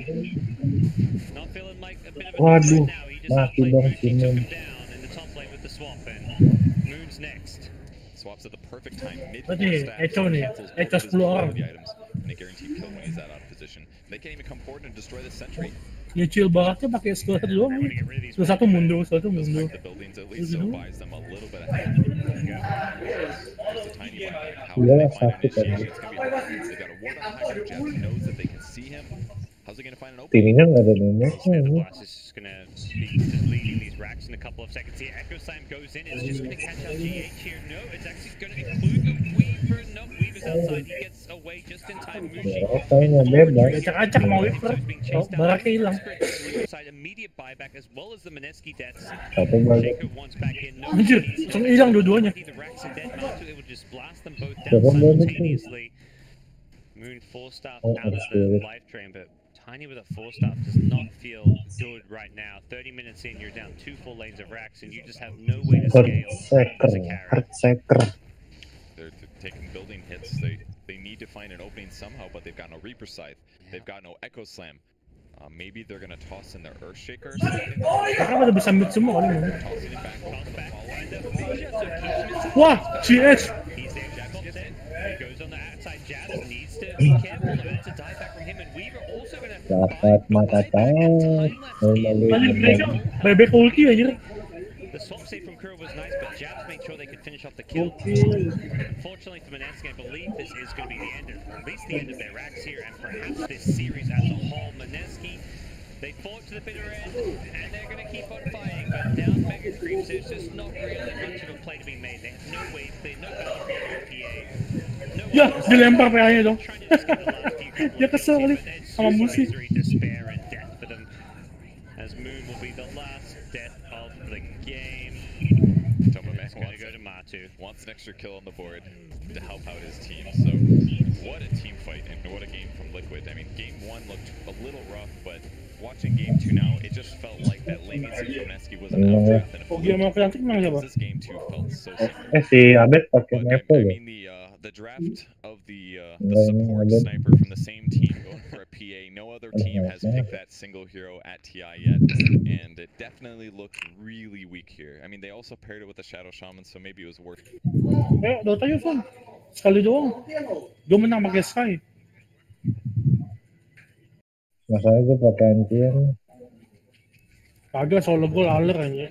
Not feeling like a bit of a noob right now. He just outplayed Moon. He took him down in the top lane with the swap, and Moon's next. Swaps at the perfect time. Mid Berarti Echo nih, Echo 10 orang. And a guaranteed kill when he's that out of position. They can't even come forward and destroy the sentry. Ya chill baraknya pakai skill 1 doang nih. Skill 1 mundur, 1 mundur. The buildings at least so buys them a little bit ahead. Just a tiny one. How do they find an initiation? It's gonna be hard. They got a ward on high ground. Jeff knows that they can see him. How's he gonna find an opening? Timnya nggak ada damage. The blast is just gonna be just leading these racks in a couple of seconds here. Echo Slam goes in. It's just gonna catch out GH here. No, it's actually gonna include the Weaver. No, Weaver's outside. He gets away just in time. Mushi. Acak-acak mau Weaver. Oh, baraknya hilang. Immediate buyback as well as the Mineski deaths. Satu balik. Shaker wants back in. No, Anjir, langsung hilang dua-duanya. the racks are dead. Matu, it would just blast them both down simultaneously. Moon 4-star out of the life train, but Tiny with a 4-star does not feel good right now. 30 minutes in, you're down 2 full lanes of racks, and you just have no way to scale as a carry. They're taking building hits. They need to find an opening somehow, but they've got no Reaper Scythe. They've got no Echo Slam. Maybe they're gonna toss in their Earthshaker or something. Karena pada bisa mid semua kali ini. Tossing it back onto the Wah, GH. He's there, Jabs gets in. He goes on the outside. Jabs needs to be careful of it. It's a dive back from him, and Weaver also gonna Dapat mata tahu. Bebek ulti aja. The swap save from Kuro was nice, but Jabs made sure they could finish off the kill. Unfortunately for Mineski, I believe this is going to be the end of, at least the end of their racks here, and perhaps this series as a whole. Mineski, they fought to the bitter end, and they're going to keep on fighting, but down Mega Creeps, there's just not really much of a play to be made. They have no way, they have no value for PA. No Ya, dilempar PA-nya dong. trying to just get the last few couple Dia of kesel kali kills here, but sama it's Musi. just misery, despair, and death for them, as Moon will be the last death of the game. Tomomek Gonna go to Matu. wants an extra kill on the board to help out his team. So what a team fight and what a game from Liquid. I mean, game 1 looked a little rough, but watching game 2 now, it just felt like that laning series from Mineski was an outdraft and a Oh, dia mau kelantik mana siapa? this game 2 felt so similar. Si Abed pakai But Maple I ya. mean the draft of the support sniper from the same team going for a PA. No other team has picked that single hero at TI yet, and it definitely looked really weak here. I mean, they also paired it with the Shadow Shaman, so maybe it was worth. Dota yun, Son. Sekali doang. Gue menang pakai Sky. Masalah gue pakai antian. Kagak solo gue laler aja.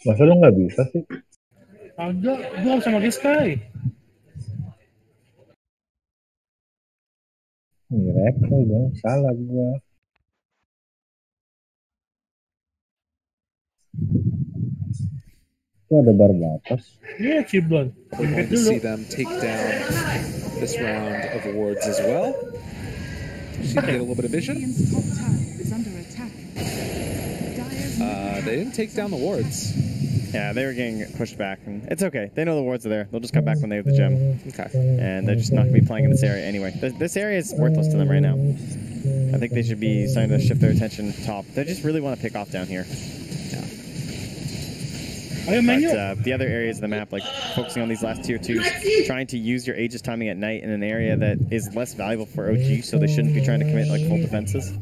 Masa lu nggak bisa sih? Kagak, gue gak bisa pakai Sky. Ini repel dong, salah gua. Itu ada bar batas. Iya, Ciblon. We're going to see them take down this round of awards as well. She can get a little bit of vision. They didn't take down the wards. Yeah, they were getting pushed back, and it's okay. They know the wards are there. They'll just come back when they have the gem. Okay. And they're just not going to be playing in this area anyway. This area is worthless to them right now. I think they should be starting to shift their attention top. They just really want to pick off down here. But the other areas of the map, like focusing on these last tier 2s, trying to use your Aegis timing at night in an area that is less valuable for OG, so they shouldn't be trying to commit like full defenses.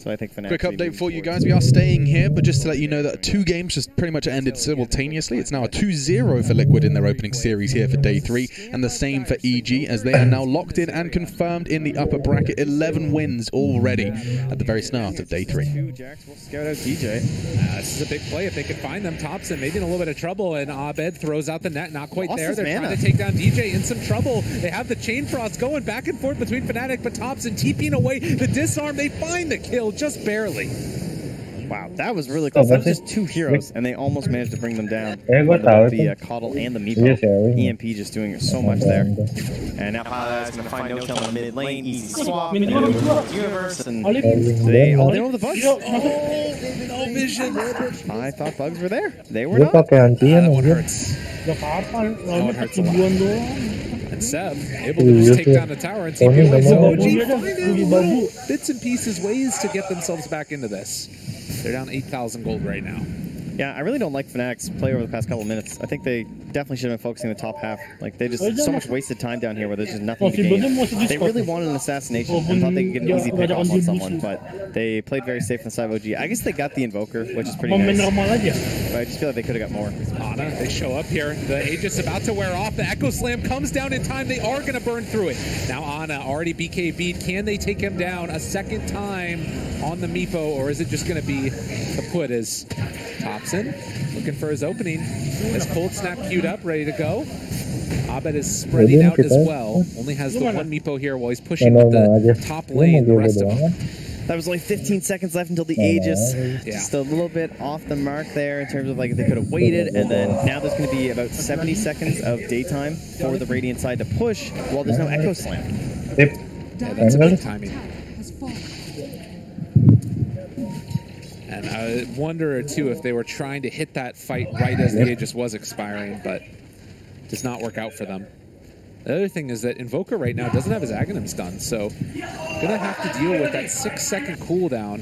So I think quick update for you guys. We are staying here, but just to let you know that 2 games just pretty much ended simultaneously. It's now a 2-0 for Liquid in their opening series here for day 3, and the same for EG as they are now locked in and confirmed in the upper bracket. 11 wins already at the very start of day 3. We'll scout out DJ. This is a big play if they could find them. Thompson maybe in a little bit of trouble, and Abed throws out the net. Not quite there. They're trying to take down DJ in some trouble. They have the chain frost going back and forth between Fnatic, but Thompson TPing away the disarm. They find the kill just barely. Wow, that was really close. That was just 2 heroes, and they almost managed to bring them down. The Coddle and the Meepo. EMP just doing so much there. And now Pala's going to find no kill in the mid lane. Easy swap. Universe. And they know the bugs. Oh, no vision. I thought bugs were there. They were not. That one hurts. That one hurts a lot. And Seb, able to just take down the tower and TP away. So OG finding little bits and pieces, ways to get themselves back into this. They're down 8,000 gold right now. Yeah, I really don't like Fnatic's play over the past couple of minutes. I think they definitely should have been focusing the top half. Like, they just so much wasted time down here where there's just nothing to gain. They really wanted an assassination and thought they could get an easy pick off on someone, but they played very safe on the side of OG. I guess they got the Invoker, which is pretty nice. But I just feel like they could have got more. Ana, they show up here. The Aegis about to wear off. The Echo Slam comes down in time. They are going to burn through it. Now Ana already BKB'd. Can they take him down a second time on the Meepo, or is it just going to be a put as Thompson looking for his opening? As Cold Snap queued up, ready to go. Abed is spreading out as well. Only has the one Meepo here while he's pushing with the top lane, the rest of them. That was only 15 seconds left until the Aegis. Just a little bit off the mark there in terms of like if they could have waited, and then now there's going to be about 70 seconds of daytime for the Radiant side to push while there's no Echo Slam. Yeah, that's a good timing. And I wonder too if they were trying to hit that fight right as the Aegis was expiring, but does not work out for them. The other thing is that Invoker right now doesn't have his Aghanims done, so gonna have to deal with that 6-second cooldown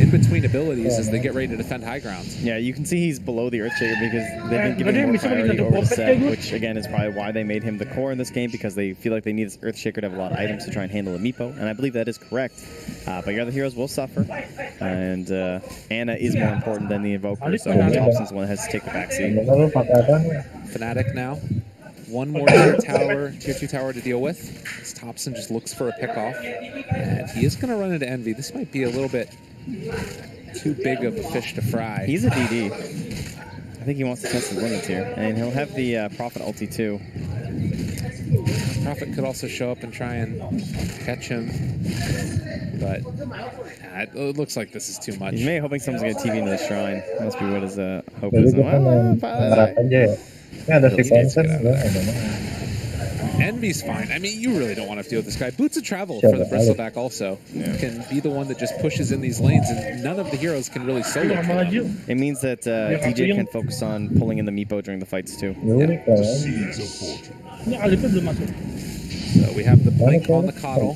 in between abilities as they get ready to defend high ground. Yeah, you can see he's below the Earthshaker because they've been giving more priority over the set, which again is probably why they made him the core in this game, because they feel like they need this Earthshaker to have a lot of items to try and handle a Meepo, and I believe that is correct. But your other heroes will suffer, and Ana is more important than the Invoker, so Thompson's the one that has to take the backseat. Fnatic now. One more tier 2 tower to deal with. As Thompson just looks for a pickoff. And he is going to run into Envy. This might be a little bit too big of a fish to fry. He's a DD. I think he wants to test his limits here. And he'll have the Prophet ulti too. Prophet could also show up and try and catch him. But it looks like this is too much. He's maybe hoping someone's going to TV into the shrine. Must be what his hope is. Envy's fine. I mean, you really don't want to deal with this guy. Boots of Travel for the Bristleback also can be the one that just pushes in these lanes, and none of the heroes can really solo kill. It means that DJ can focus on pulling in the Meepo during the fights too. So we have the blink on the Coddle.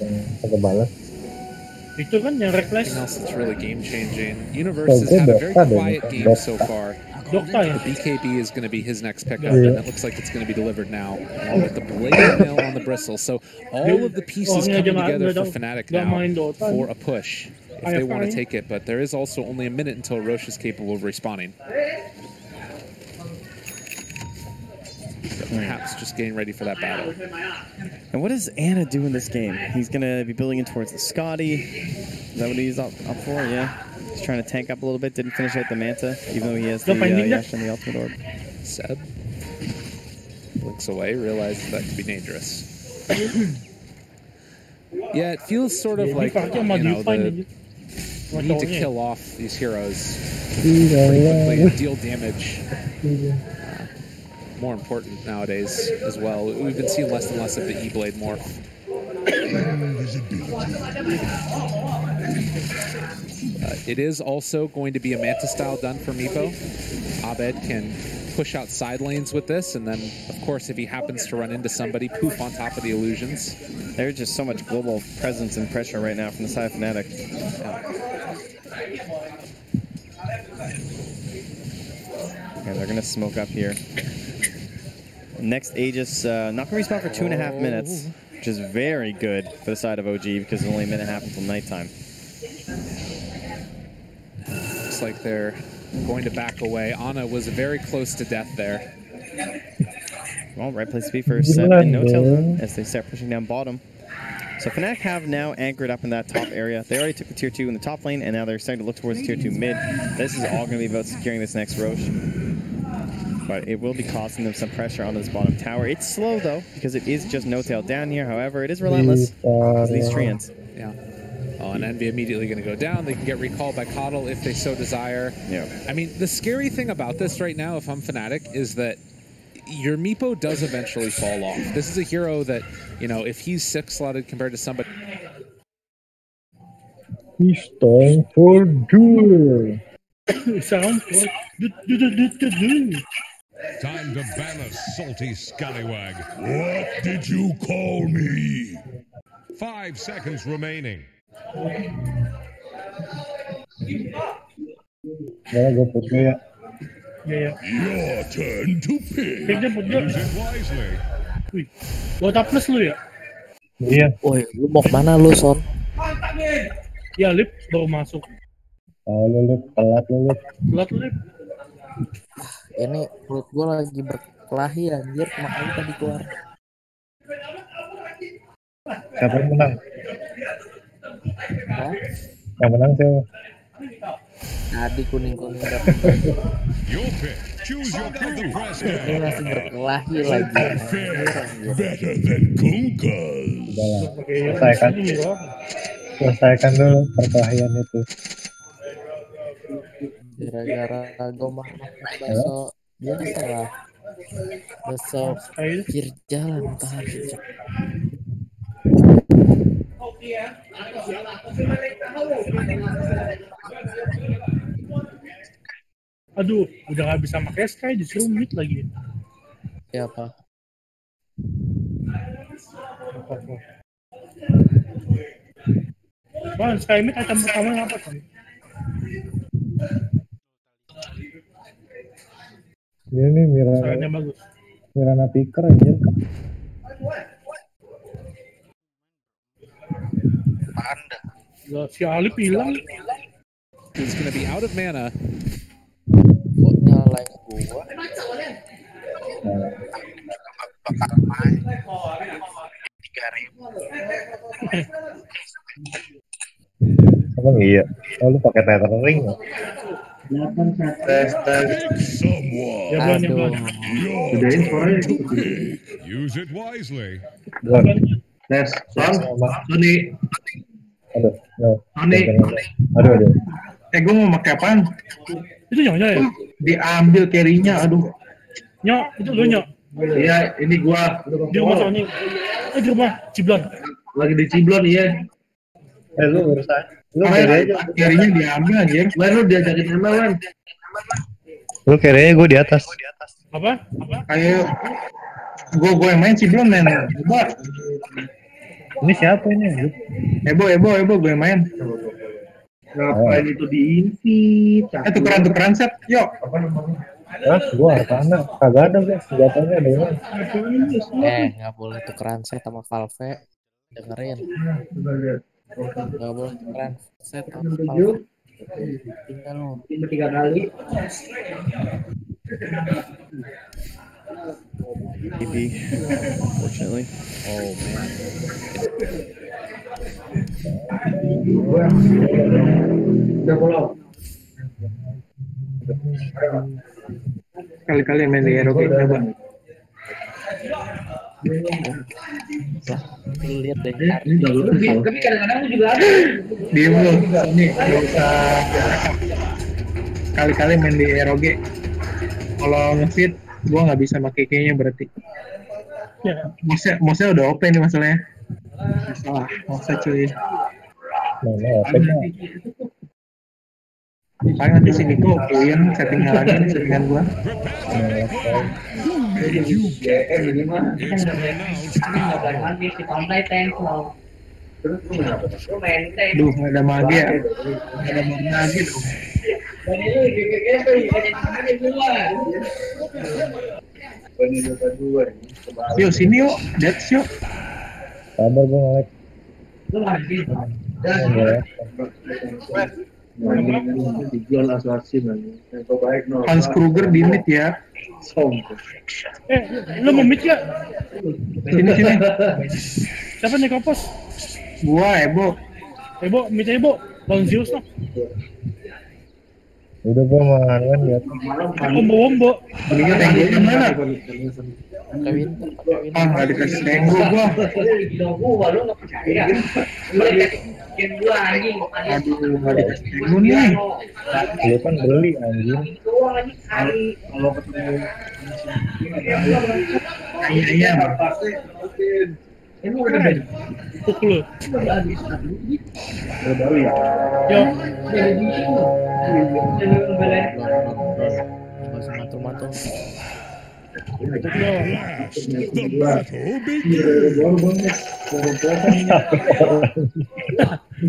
Anything else that's really game-changing. Universe has had a very quiet game so far. The BKB is going to be his next pickup, and it looks like it's going to be delivered now, along with the Blade Mail on the Bristle. So all of the pieces coming together for Fnatic now for a push, if they want to take it. But there is also only a minute until Roche is capable of respawning. So perhaps just getting ready for that battle. And what does Ana do in this game? He's going to be building in towards the Scotty. Is that what he's up for? Yeah. He's trying to tank up a little bit. Didn't finish out the Manta, even though he has the Yash and the Ultimate Orb. Seb blinks away, realizes that could be dangerous. Yeah, it feels sort of like, you know, we need to kill off these heroes pretty quickly and deal damage. More important nowadays as well. We've been seeing less and less of the E-Blade morph. It is also going to be a Manta style done for Meepo. Abed can push out side lanes with this, and then, of course, if he happens to run into somebody, poof on top of the illusions. There's just so much global presence and pressure right now from the side of Fnatic. Okay, they're going to smoke up here. Next Aegis, not going to respawn for 2.5 minutes, which is very good for the side of OG because it's only a minute and a half until nighttime. Looks like they're going to back away. Ana was very close to death there. Well, right place to be for Seb and No-Tail as they start pushing down bottom. So Fnatic have now anchored up in that top area. They already took the tier 2 in the top lane, and now they're starting to look towards the tier 2 mid. This is all going to be about securing this next Roche. But it will be costing them some pressure onto this bottom tower. It's slow, though, because it is just No-Tail down here. However, it is relentless because of these treants. Yeah. Oh, and Envy immediately going to go down. They can get recalled by Coddle if they so desire. Yeah. I mean, the scary thing about this right now, if I'm Fnatic, is that your Meepo does eventually fall off. This is a hero that, you know, if he's 6-slotted compared to somebody... He's time for duel. Sound for Time to ban a salty scallywag. What did you call me? 5 seconds remaining. Ya, gue put ya. Your turn to pick. Use it wisely. Wih, buat plus lu ya? Iya. Woi, lu mau kemana lu, Son? Ya, Lip baru masuk. Oh, lu telat lu. Telat, Lip. Ini perut gue lagi berkelahi anjir, makanya tadi keluar. Siapa yang menang? Hah? Yang menang siapa? Tadi kuning-kuning Your pick. Choose your press. ini masih berkelahi lagi. Better than Kunkas. Udahlah, selesaikan dulu perkelahian itu. Gara-gara gue makan bakso biasa lah. Bakso pinggir jalan tahan cocok. Aduh, udah gak bisa pakai Sky, disuruh mute lagi. Siapa? Bang, Sky mute item pertama apa kan? Ini nih Sarannya bagus. Mirana Picker aja. Panda. Ya, si Alip hilang. He's gonna be out of mana. Kok nyalain gua? Emang iya? Oh, lu pakai tethering ya? Pick someone. Ya, belum, ya, belum. Your turn to pick. Use it wisely. Nes, Sony. Aduh, no. Sony. Aduh. Gue mau pakai apaan? Itu Nyonya ya? Diambil carry-nya, aduh. Nyok, itu lu Nyok. Iya, ini gua. Di rumah Sony. Di rumah Ciblon. Lagi di Ciblon, iya. Lu urusan. Lu carry-nya diambil anjir. Lu diajakin sama Wan. Lu carry-nya gue di atas. Apa? Ayo. Gue yang main Ciblon, men. Coba. Ini siapa ini? Ebo, gue yang main. Ngapain itu di-invite? Tukeran set, yuk. Hah? Gua Arcana. Kagak ada guys, senjatanya ada yang lain. Nggak boleh tukeran set sama Valve. Dengerin. Nggak boleh tukeran set sama Valve. Tinggal lo. 3 kali. EP, unfortunately. Oh man. Kali-kali main di hero kayak coba. Lihat deh. Tapi kadang-kadang juga ada. Diem lu, ini nggak usah. Kali-kali main di ROG. Kalau ngefit, gua nggak bisa pakai kayaknya berarti. Ya, mouse-nya udah open nih masalahnya. Masalah, mouse cuy. Mana open ya? Paling nanti sini kok kalian settingnya lagi nih settingan gua. Duh, nggak ada magi ya? Nggak ada magi dong. Yuk sini yuk, that's yuk. Sabar gue nge-lag. Hans Kruger di mid ya. Lu mau mid ya? Sini. Siapa nih Kopos? Gua Ebo, mid Ebo. Lawan Zeus lah. Udah gua makan kan ya. Ombo-ombo. Belinya tenggonya mana? Pakai winter, pakai winter. Nggak dikasih tenggo gua. Aduh, nggak dikasih tenggo nih. Lu kan beli anjing. Kalau ketemu iya. Ini udah beli. Pukul. Udah beli ya. Yo. Nggak usah mantul-mantul. Gue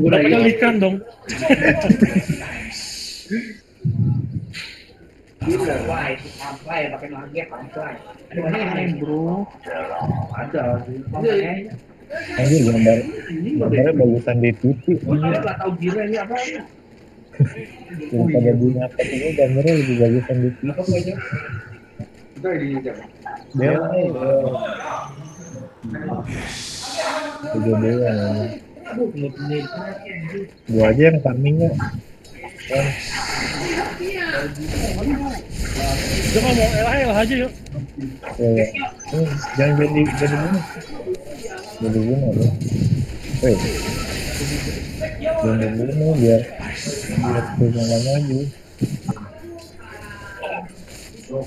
dapat ikan dong. Wah, itu sampai pakai lagi sampai. Ada mana yang lain, bro? Ada. Anjing gambarnya bagusan di TV. Nggak tahu gila ini apa? Daripada bunyi apa ini gambarnya lebih bagusan di TV. Kita di Dia gua aja yang farmingnya. Jangan mau elah aja yuk. Jangan jadi gini. Jadi gini deh. Jangan gini biar berjalan lagi. Mau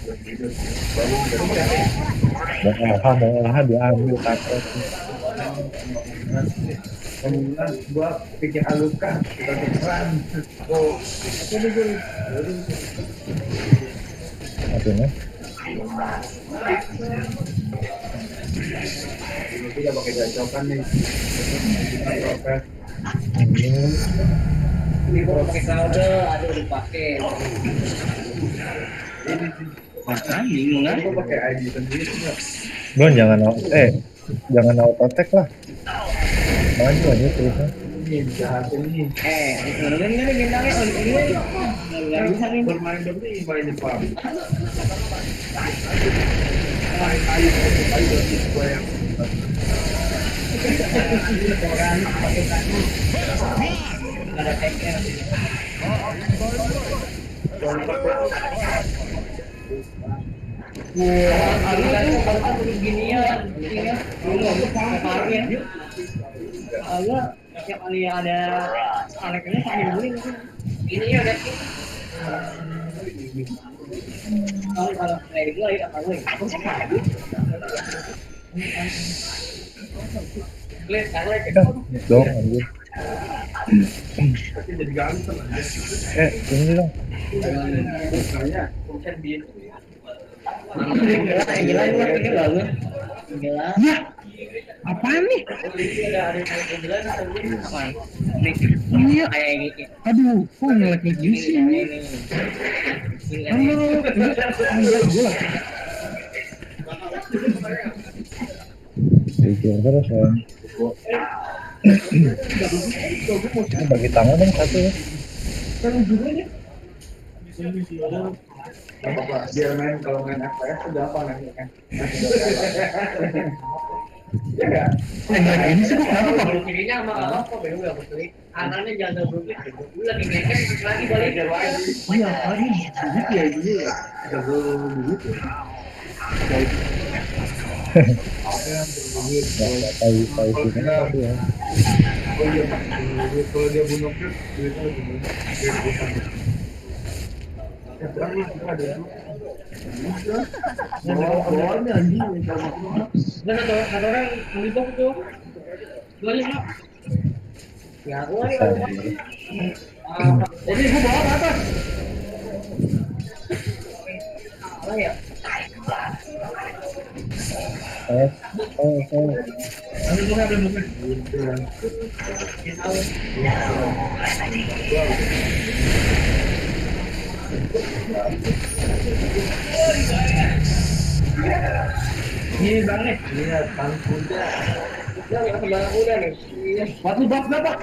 diambil takut. Kemudian gua pikir alukan kita tukeran. Artinya kita pakai jacokan nih. Ini kalau pakai kode ada dipakai. Bingung kan? Gua pakai ID sendiri. Don jangan auto attack lah. Maju aja terusnya. Ini bintangnya nggak bisa nih bermain begini main Jepang. Ada teker. Wah, beginian, setiap kali ada anaknya sambil guling ini ya udah kalau kayak gitu ya apa gue aku sih Dong anjir. jadi ganteng Ini dong. Ya, apaan nih? Iya, aduh, kok ngelek gini sih ini? Halo, Pikir terus ya. Bagi tangan dong satu ya. Apa biar main kalau main FPS sudah apa nanti kan? Ya nggak? Ini sih kenapa pak? Kirinya sama apa? Bego ya betul. Kanannya jangan berubah. Gue lagi ngekek lagi balik dari luar. Iya, hari begitu ya ini ya. Jago begitu. Tahu sini apa ya? Oh iya, kalau dia bunuh klip, duitnya lebih banyak. Bawahnya anjing ada orang ngelibok tuh banyak lah ya aku jadi aku bawa ke atas apa ya ini bang nih, lihat bang kuda, yang sebelah kuda nih, waktu bak berapa?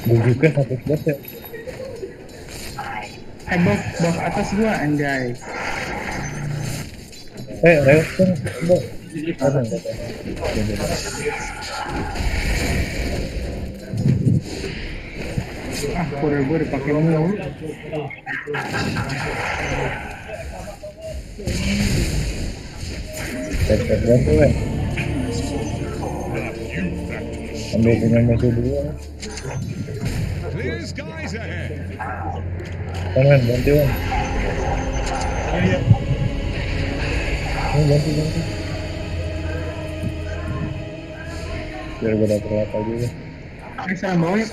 Gue juga satu slot ya. Bak atas gua anjay. Reus kan, bok. Kuda gue dipakai mulu. Cek bantu ya. Ambil punya musuh dulu. Clear skies ahead. Kan bantu kan. Iya. Bantu. Biar gue dapet apa juga. Serang bawah ya.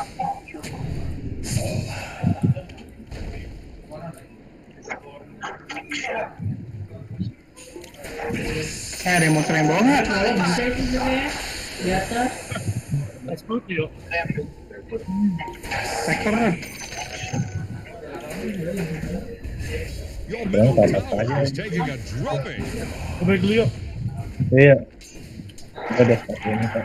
Ada yang mau serang bawah nggak? Bisa itu sebenarnya di atas. Explode yuk. Sektor kan? Your middle tower is taking a drubbing. Balik dulu yuk. Iya. Udah start ini Pak.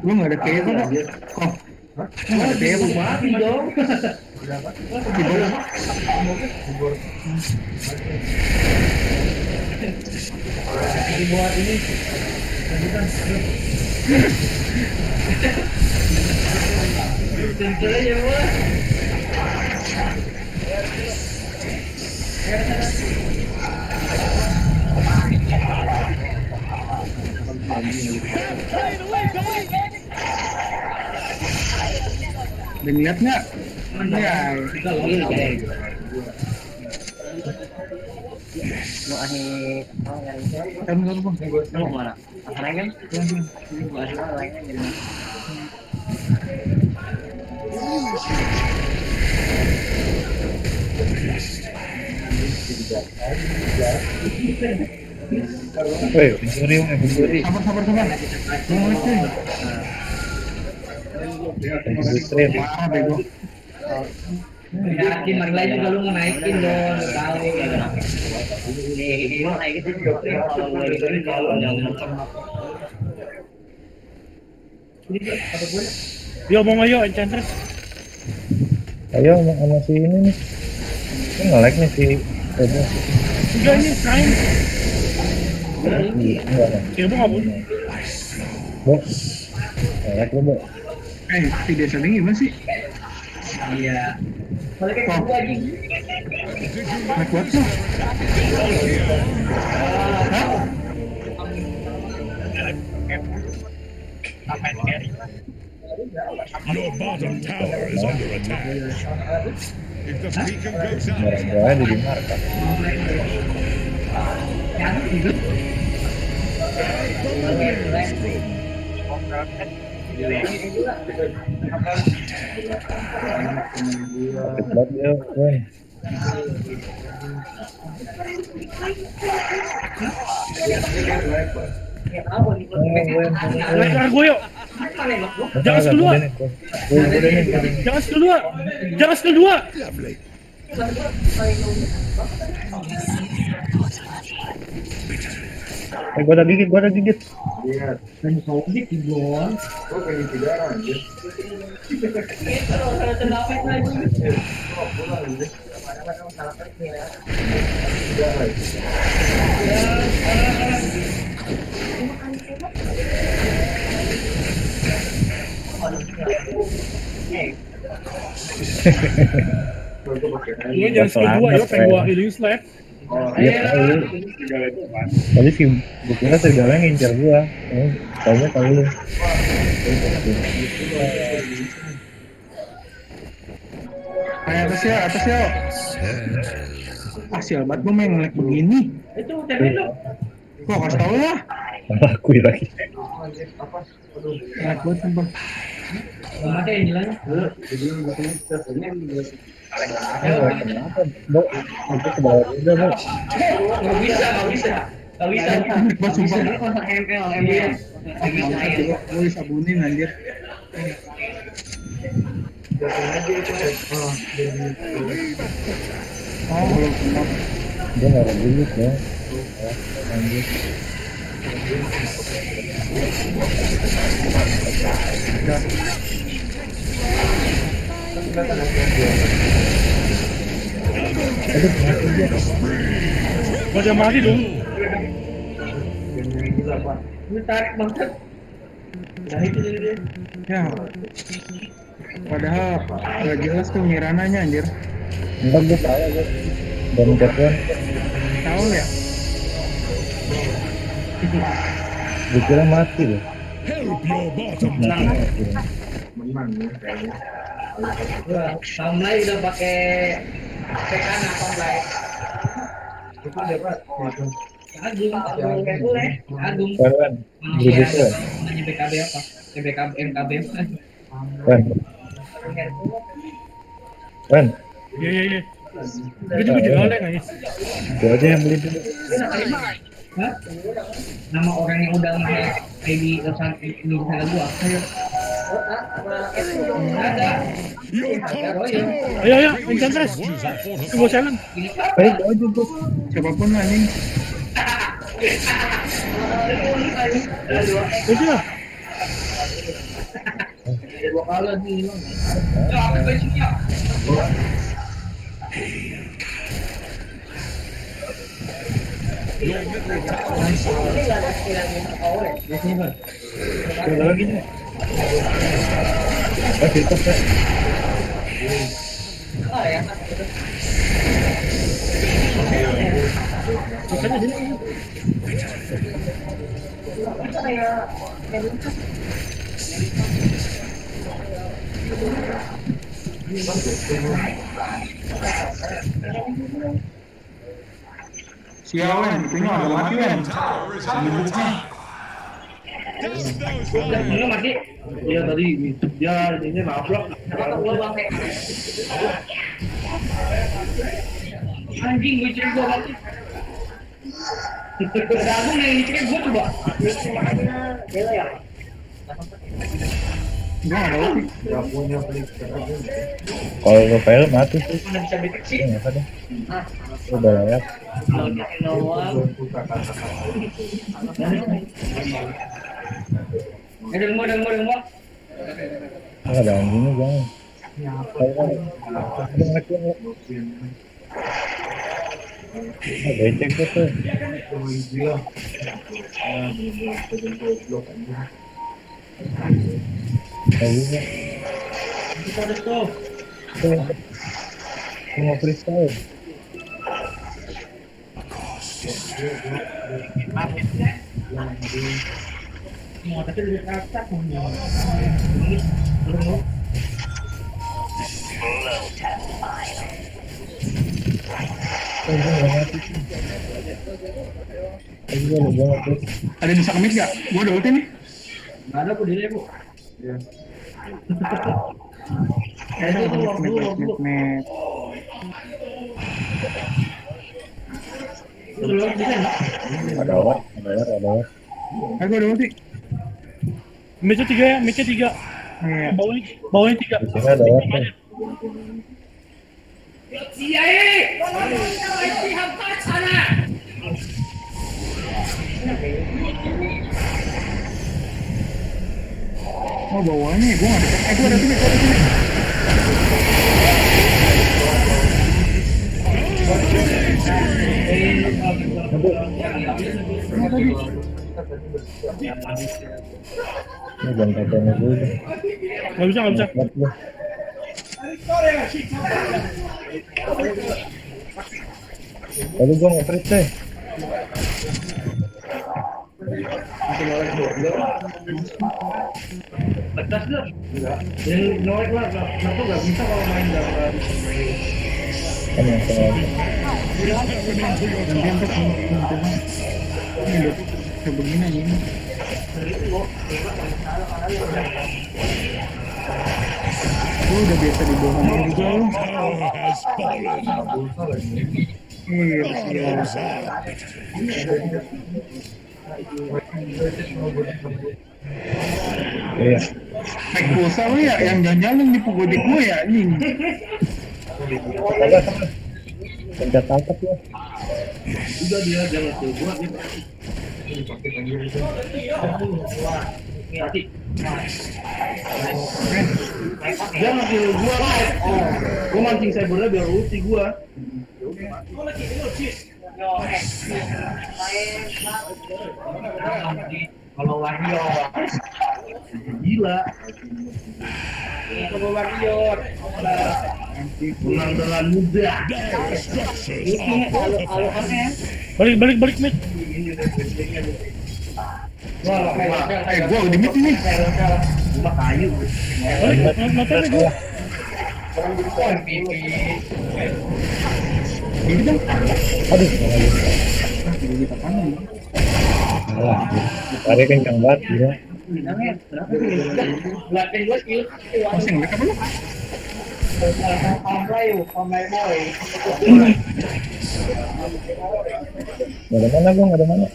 Lu nggak ada kayak apa kok? Nggak ada kayak apa? Mati dong. Dibuat ini. Lanjutan. Aja boleh. Udah lihat nggak? Ya, kita lagi. Mau akhir kan dulu bang. Mau mana? Sekarang kan? Mau akhir lainnya jadi. Woi, pencuri. Sabar. Parah bego. Yakin lagi lagi juga lu mau naikin dong, tahu ya. Mau naikin kalau Yo mau ayo Enchantress. Ayo sama si ini nih. Ini nge-lag nih si Ebo. Enggak ini kain. Enggak. Ebo nggak boleh. Bo. Nge-lag lu, Bo. Video setting gimana sih? Iya. Balik ke gua aja. Naik buat tuh. Your bottom tower is under attack. If the beacon goes out, Barang-barangnya jadi markas. Sakit banget ya, woi. Gue yuk. Jangan kedua. Jangan kedua. Gua udah gigit. Iya. Dan sodik belum. Gua pengen tidaran anjir. Iya jangan kedua ya, pengen gua healing slap. Iya tahu. Tadi sih gua kira serigala ngincar gua. Taunya tahu lu. Atas ya. Sial banget gua main nge-lag begini. Itu tadi lu. Gua kasih tau lah. Aku lagi. Nge-lag banget sumpah. Ada yang hilang. Kenapa, Bo? Aku ke bawah juga, Bo. Nggak bisa. Buat sumpah. Gue disabunin anjir. Dia nggak rebulut ya. Anjir. Udah mati dong. Ini tarik banget. Nah itu dia. Ya. Padahal nggak jelas tuh Mirananya anjir. Entar gue salah gue. Dan jatuh. Tahu ya? Gue kira mati deh. Help your bottom. Samlai udah pakai tekan apa Samlai? Itu dia Pak. Agung, kayak boleh. Agung. Kan. Gitu kan. Namanya BKB apa? BKB MKB. Kan. Iya. Itu juga oleh nggak ya? Gue aja yang beli dulu. Hah? Nama orang yang udah nge ID urusan ini misalnya gua. Ayo. Ada. Ayo, kencang guys. Gua jalan. Ayo aja tuh. Siapapun anjing. Udah. Dua kali nih. Ya, apa bajunya? Your middle tower is lagi nih. Kita Sialan, itunya ada mati kan? Mana mati? Iya tadi dia ini nabrak. Anjing gue cek gua mati. Aku yang cek gua coba. Gila ya. Gua ada sih. Enggak punya kalau Rafael mati sih. Mana bisa deteksi? Enggak ada. Udah layak. Ada mau. Ada anjingnya jangan. Ada lagi yang becek tuh. Ayo. Kita harus tuh. Mau freestyle. Mau tapi lebih keras punya. Ada bisa kemit nggak? Gua udah ulti nih. Nggak ada, Bu. Delay, Bu. Iya. Ada dulu. Ada awat. Aku ada ulti. Match 3 ya, match 3. Bawahnya 3. Di sini ada awat. Oh bawahnya, gua nggak ada. Gua ada sini. Ini jangan katanya dulu. Nggak bisa. Lalu gua nge-freeze deh. Batas lu? Yang nolak lah, kenapa nggak bisa kalau main dapat? Kan yang sama. Ini begini aja ini. Lu udah biasa dibohongin juga lu. Iya. Iya. Naik pulsa lu ya, yang jalan-jalan di Gojek gue ya ini. Pencet tangkap ya. Udah dia jalan ke gua dia. Dia ngasih gua live. Oh, gua mancing cybernya biar ulti gua. Kalau warrior gila. Kalau warrior pulang dengan mudah. Balik mid. Gua di mid ini. Gua kayu. Balik motornya gua. Ini dong. Aduh. Kita kanan. Tarik kencang banget ya. Belakang gua skill. Masih mereka belum. Nggak ada mana gua, nggak ada mana.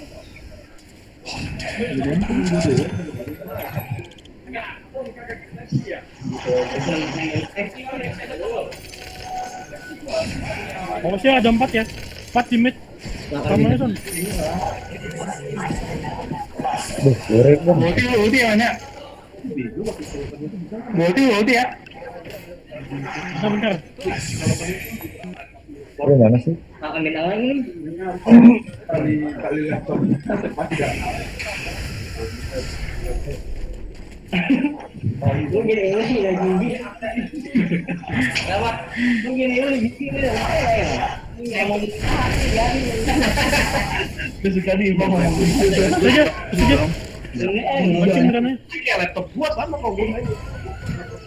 Oh sih ada 4 ya. 4 di mid. Kamanya Son. Duh, urip dong. Multi ya banyak. Multi ya. Bentar. Lu mana sih? Angin ini. Kali laptop. Mungkin ini lagi. Lewat. Mungkin ini lagi ya. Emang suka di bawah. Setuju. Mancing kan ya? Kayak laptop gua sama kok gua.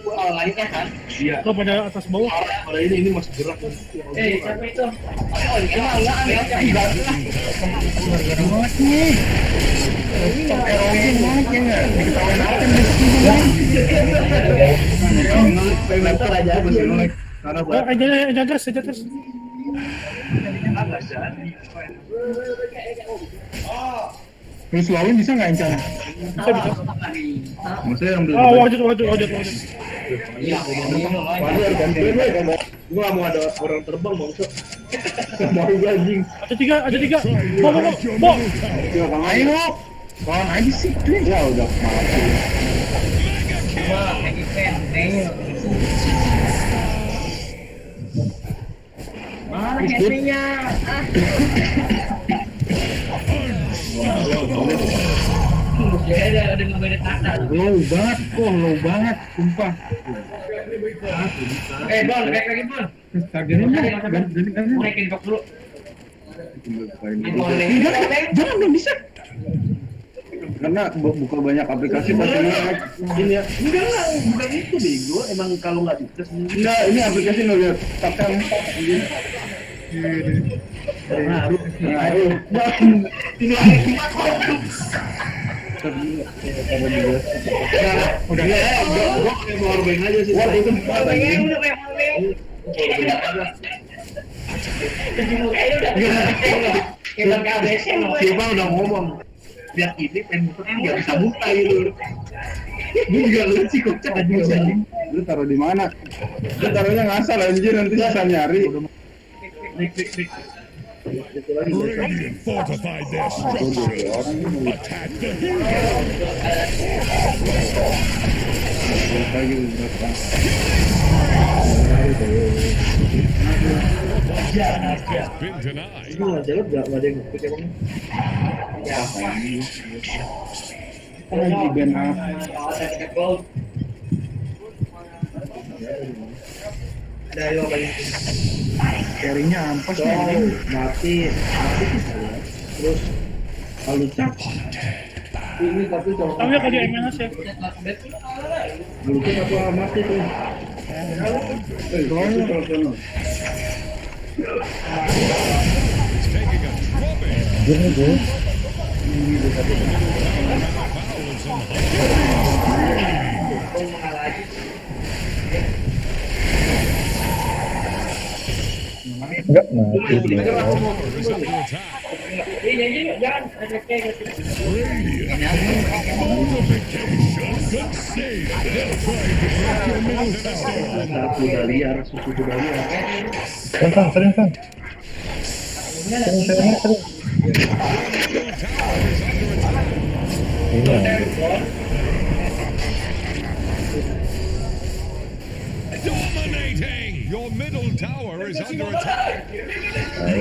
Oh, lainnya kan? Iya. Tuh pada atas bawah. Kalau ini masih gerak. Siapa itu? Oh, emang enggak. Aja. Terus lawan bisa nggak Encan? Bisa. Maksudnya yang belum. Wajib. Iya. Gua nggak mau ada orang terbang bangsa. Mau anjing. Ada tiga. Bo. Ayo. Kawan aja sih. Ya udah mati. Wah, event. Mana HP-nya? Ada ngebeda tata. Low banget, sumpah. Bon, kayak lagi Bon. Naikin kok dulu. Jangan belum bisa. Karena buka banyak aplikasi pasti ini ya. Enggak, bukan itu bego. Emang kalau nggak bisa. Enggak, ini aplikasi ngeliat pakai udah powerbank aja sih. Siapa udah ngomong lihat ini nggak bisa buka gitu. Gue juga lucu kocak aja. Lu taruh di mana? Lu taruhnya ngasal anjir, nanti bisa nyari. Radiant fortified their structures. Attack the hero. Has been denied. Carry-nya ampas nih, mati terus kalau cap ini tapi kalau kayak MNS ya lucu apa mati tuh Enggak mati dia. Sering. Ini Your middle tower is under attack. Your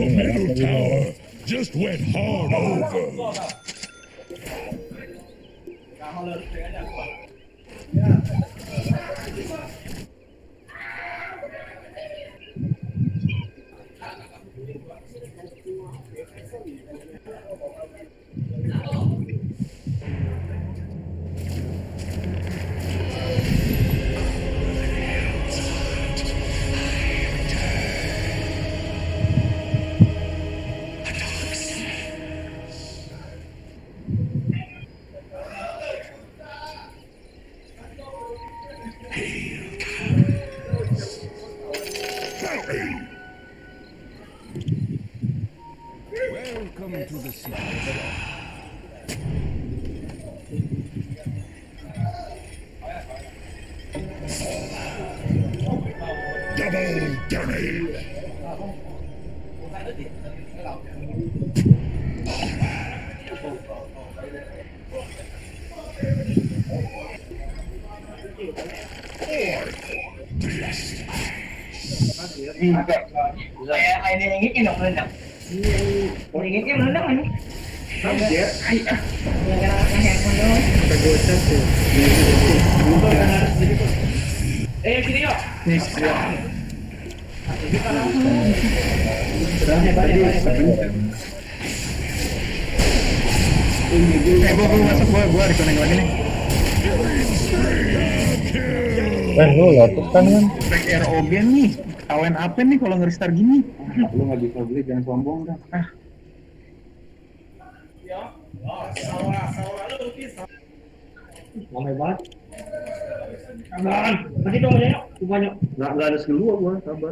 middle tower just went hard over. Welcome to the city. Double damage. Kayak ini ingin dong meledak. Inginnya meledak ini. Ya, ayo. Yang menurut. Kita gocap tuh. Sini yuk. Nih, gua masuk, gua reconnect lagi nih. Lu lotus kan? Back ROG nih. Kawan apa nih kalau nge-restart gini? Lu nggak bisa beli, jangan sombong dah. Ramai banget. Sabar. Nanti dong aja yuk. Banyak. Nggak ada skill gua, sabar.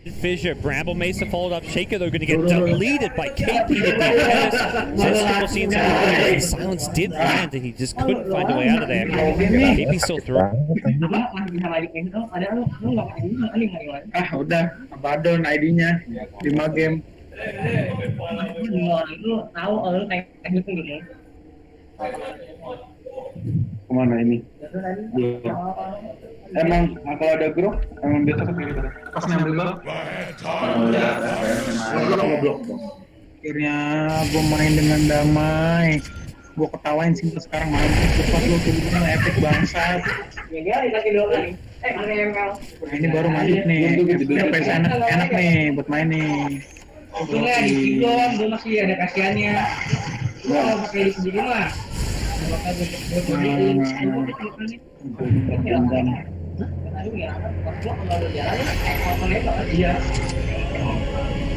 Fissure, Bramble Mesa followed up Shaker, they're going to get deleted by KP. Silence did land and he just couldn't find a way out of there. KP still through. Udah, Abaddon ID-nya 5 game. Kemana ini? Emang kalau ada grup, emang biasa gitu. Pas ngambil blok. Akhirnya gue main dengan damai. Gue ketawain sih sekarang mampus. Cepat lo tuh bilang epic bangsat. Nah ini baru masuk nih. FPS enak nih buat main nih. Ini di Kidon, gue masih ada kasihannya. Gue kalau pakai di sendiri mah.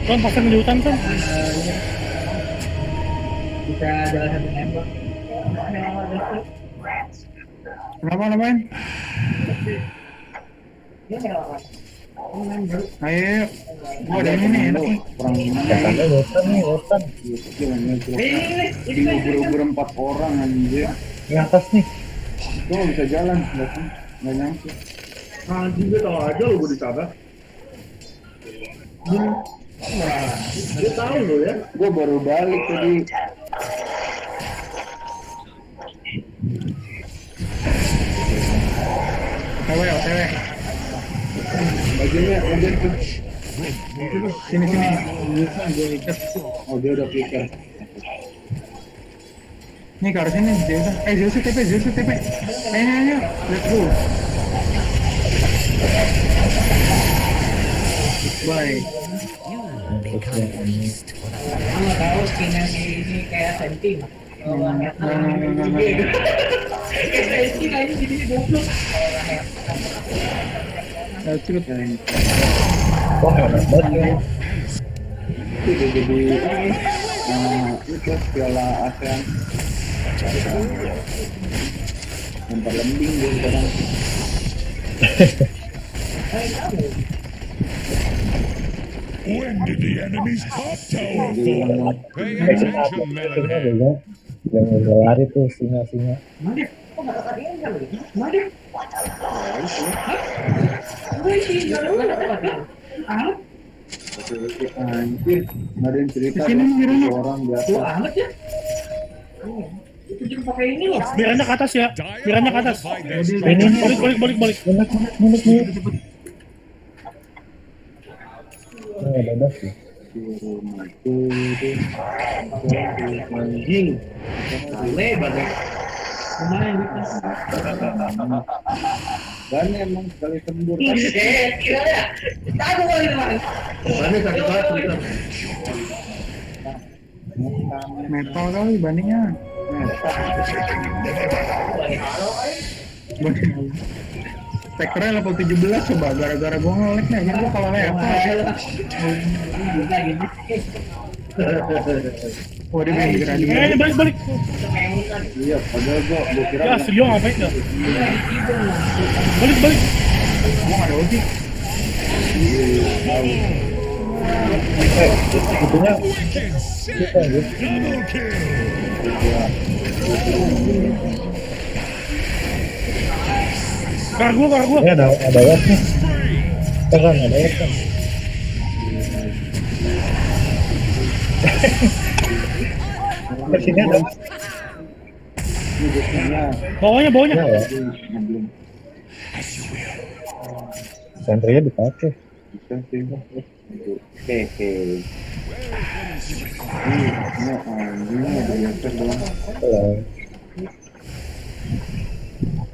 Kan pasang di hutan kan? Bisa jalan satu nembak. Kenapa ngapain? Ayo, gua ada ini nih, enak nih. Katanya hutan nih, hutan. Di ubur-ubur 4 orang anjir. Di atas nih. Gua nggak bisa jalan, nggak nyampe. Nah, juga tau aja lo gue ditabrak. Dia tahu lo ya. Gua baru balik tadi. OTW. Bagiannya tuh. Sini. Gue ikat. Oh dia udah ikat. Nih ke arah sini, Zeus TP. Ayo, let's go. Bye. Kamu tahu skinnya ini kayak sentim. Kayak skin aja jadi goblok. Terus ini. Wah, enak banget. Itu jadi itu piala ASEAN. Lempar lembing dia sekarang. When did the enemy's top tower fall? Pay attention, Melanie. Yang lari tuh singa-singa. Mana? Kok nggak ada yang jalan? Mana? Anjir, nggak ada yang cerita orang biasa. Amat ya? Itu Miranda ke atas ya. Miranda ke atas. Balik. Bebas sih. Anjing. Lebar ya. Lumayan gitu. Banyak emang sekali sembur. Kira ya. Tahu kali teman. Banyak sakit banget. Metal kali bandingnya. Spekternya level 17 coba gara-gara gua nge-lag nih jadi gua kalau level. Oh dia main gerakan. Balik. Iya, padahal gua kira. Ya, Rio ngapain dah? Balik. Gua enggak ada ulti. Itunya kita gitu. Kargo. Ya ada web nih. Kan ada web kan. Sini ada. Bawahnya. Ya. Sentrinya dipakai.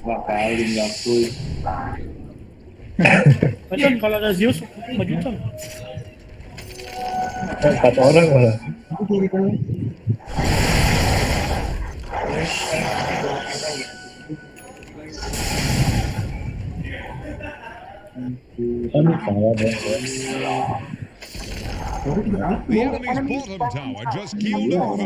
Bakalin gak full. Macam kalau ada Zeus maju kan. 4 orang malah. The enemy's bottom tower just keeled over.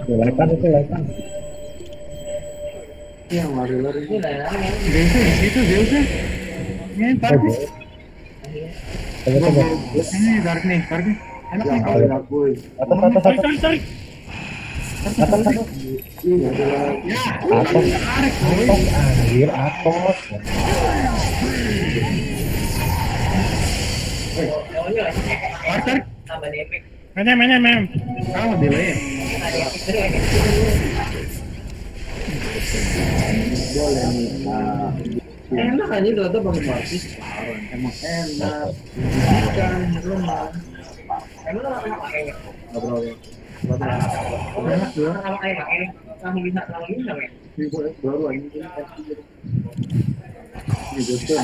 Silakan. Yang lari-lari. Itu Zeusnya. Ini tadi. Ini tarik nih. Enak nih kalau aku. Atas. Tarik. Anjir, atas. Main. Kamu delay. Boleh nih. Enak aja tuh pakai basis. Emang enak. Kan rumah. Emang pakai. Ngobrol. Enak tuh. Kalau kayak kamu bisa ya? Baru ini. Gitu tuh.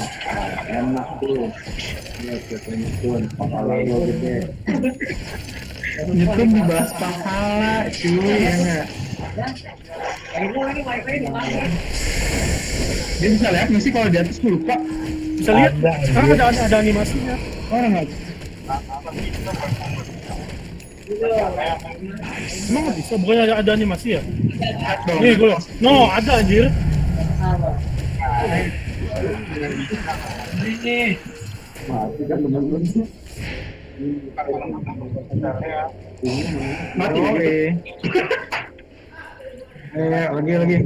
Enak tuh. Ya katanya tuh pahala gede. Itu dibahas pahala cuy ya enggak? Dia bisa lihat nggak sih kalau di atas gue lupa? Bisa lihat? Sekarang ada animasinya. Orang nggak? Emang nggak bisa? Bukannya ada animasi ya? Nih gue no ada anjir. Ini. Mati kan teman-teman. Mati lagi. Lagi.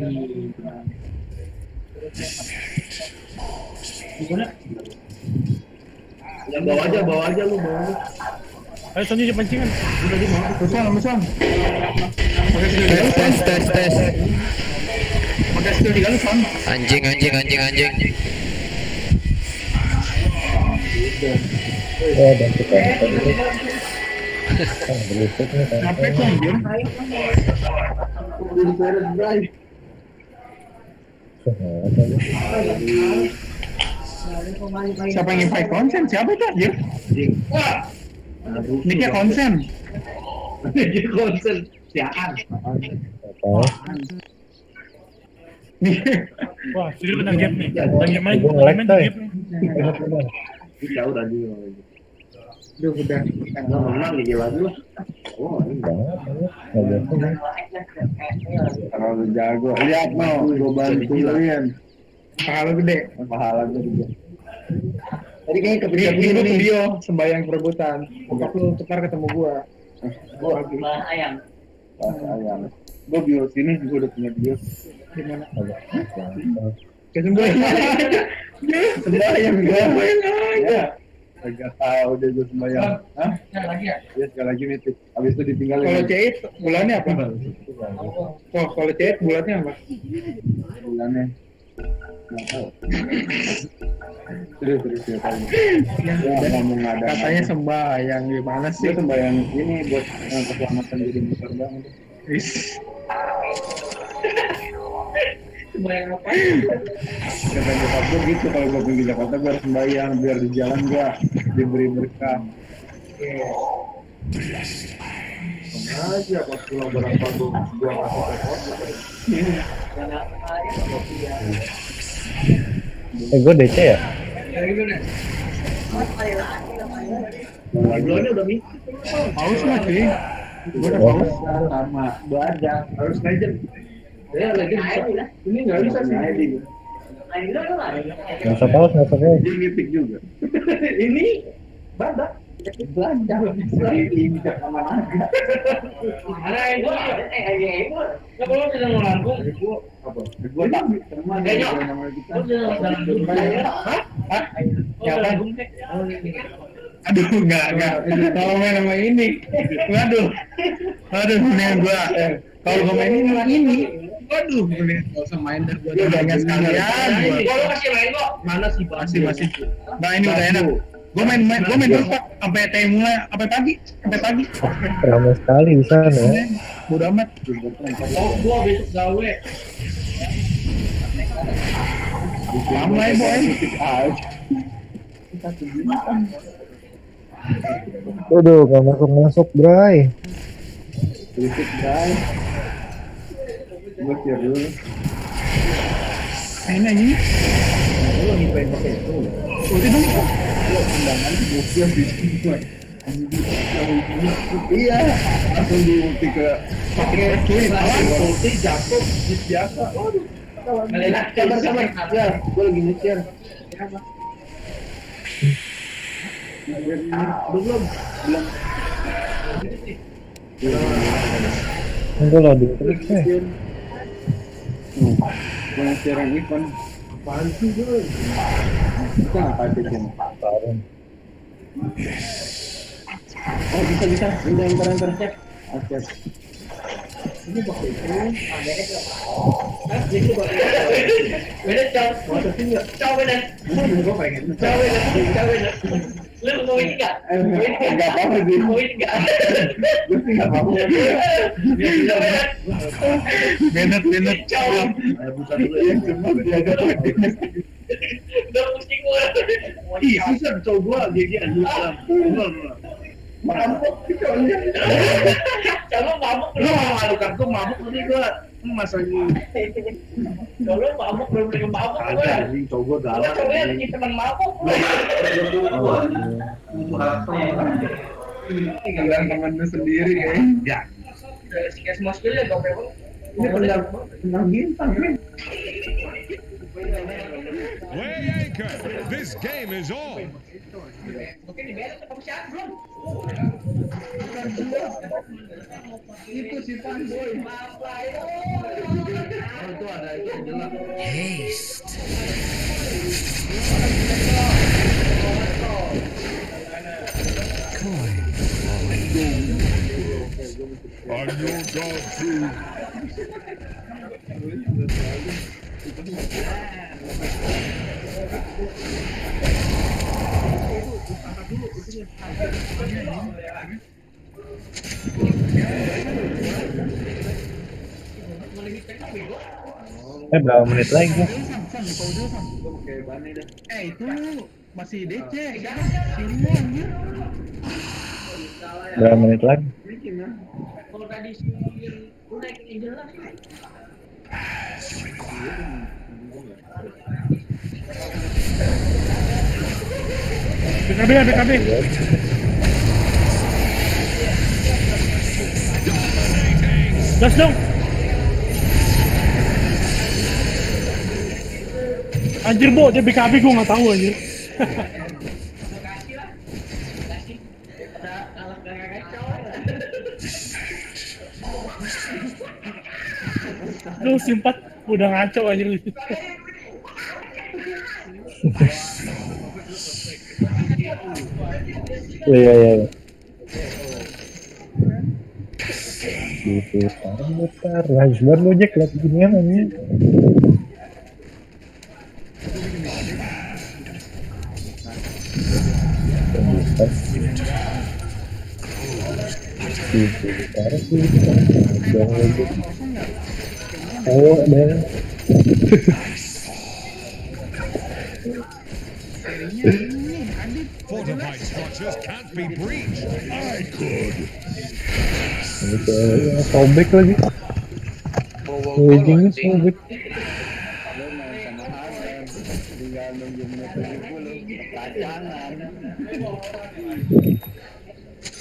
Ya bawa aja lu. Ayo Sony pancingan. Udah di mana? Musuhan. Tes. Pakai skill 3 lu, Son. Anjing. Oh, dan kita berisik nih kan. Capek kan, Jir? Siapa yang invite konsen? Siapa itu, Jir? Nicknya konsen. Siaan. Wah, sudah kena gap nih. Lagi main gap nih. Jauh tadi. Udah menang gila dulu. Oh, ini banget. Terlalu jago. Lihat no, gue bantuin. Pahala gede. Pahala gede. Tadi kayaknya kepikiran ini video sembahyang perebutan. Bokap lu tukar ketemu gua. Ayam. Gue bios ini juga udah punya bios. Gimana? Kayak sembahyang gue. Ya. Gak tahu dia gue sembahyang. Hah? Lagi ya? Ya sekali lagi nih. Abis itu ditinggalin. Kalau cait bulannya apa? Kalau cait bulannya apa? Bulannya. Terus ya katanya sembahyang gimana sih? Sembahyang ini buat keselamatan diri besar banget. Sembahyang apa? Kata nyokap gue gitu, kalau gue pergi Jakarta gue harus sembahyang biar di jalan gue diberi berkah. Aja pas pulang berapa tuh gue masuk ke kos. Gue DC ya? Belumnya udah nih. Paus lah sih. Gue udah paus sama. Gue aja. Harus legend. Ya legend bisa. Ini nggak bisa sih. Nggak usah paus, nggak usah paus. Dia ngitik juga. Ini badak. Belanja. Ini bisa kemana-mana. Mana yang gue? Nggak perlu sedang melambung. Apa? Gue tak teman. Aduh, enggak. Kalau main sama ini, waduh, mendingan gua. Kalau gua main ini, waduh, mendingan gak usah main dah gua. Banyak sekalian. Gua masih main kok. Mana sih masih. Nah ini udah enak. Gua main terus Pak, sampai teh mulai sampai pagi. Ramai sekali di sana ya. Bodo amat. Oh, gua besok gawe. Lama ya, boy. Waduh, gak masuk, Bray. Berisik, Bray. Gue siap dulu. Ini aja. Lo ngipain pakai itu. Ulti dong. Lo undangan gue siap di sini. Iya, langsung di ulti ke pakai kiri. Ulti jatuh, biasa. Waduh. Sabar. Ya, gue lagi nge-share. Belum. Enggak lah, terus Gue nge-share yang event. Apaan sih, gue? Kita ngapain bikin? Oh, bisa. Bentar. Oke. Ini pakai itu. Beda, Cow. Mau tapi enggak? Cow beda. Gue pengen. Cow beda. Lu mau ini enggak? Enggak apa-apa sih. Mau ini enggak? Gue sih enggak apa-apa. Benet. Cow. Bukan dulu ya. Cuma biaga tuh. Udah pusing gue. Ih, susah cow gue. Dia dulu. Mabuk cowoknya. Coba mabuk lu malukan gue mabuk tadi gue masa ini. Kalau mabuk belum pernah mabuk gue. Ada anjing cowok gue galak. Cowoknya lagi teman mabuk. Tinggal temannya sendiri kayaknya. Ya. Si kes mas gue ya gak ini tendang bintang kan. Weigh anchor. This game is on. Oke, dibayar ke perusahaan belum? Itu si Fanboy. Itu ada itu jelas. Haste. I'm your dog too. Berapa menit lagi? Itu masih DC. Berapa menit lagi? Kalau tadi si lu naik Angel lah. BKB. Gas dong. Anjir bo, dia BKB gue nggak tahu anjir. Lu simpat udah ngaco aja lu. Iya. Putar, habis banget lo Jack liat ginian aja. Oh, ada. Fortified structures can't be breached. I could. Sobek lagi. Ujungnya sobek.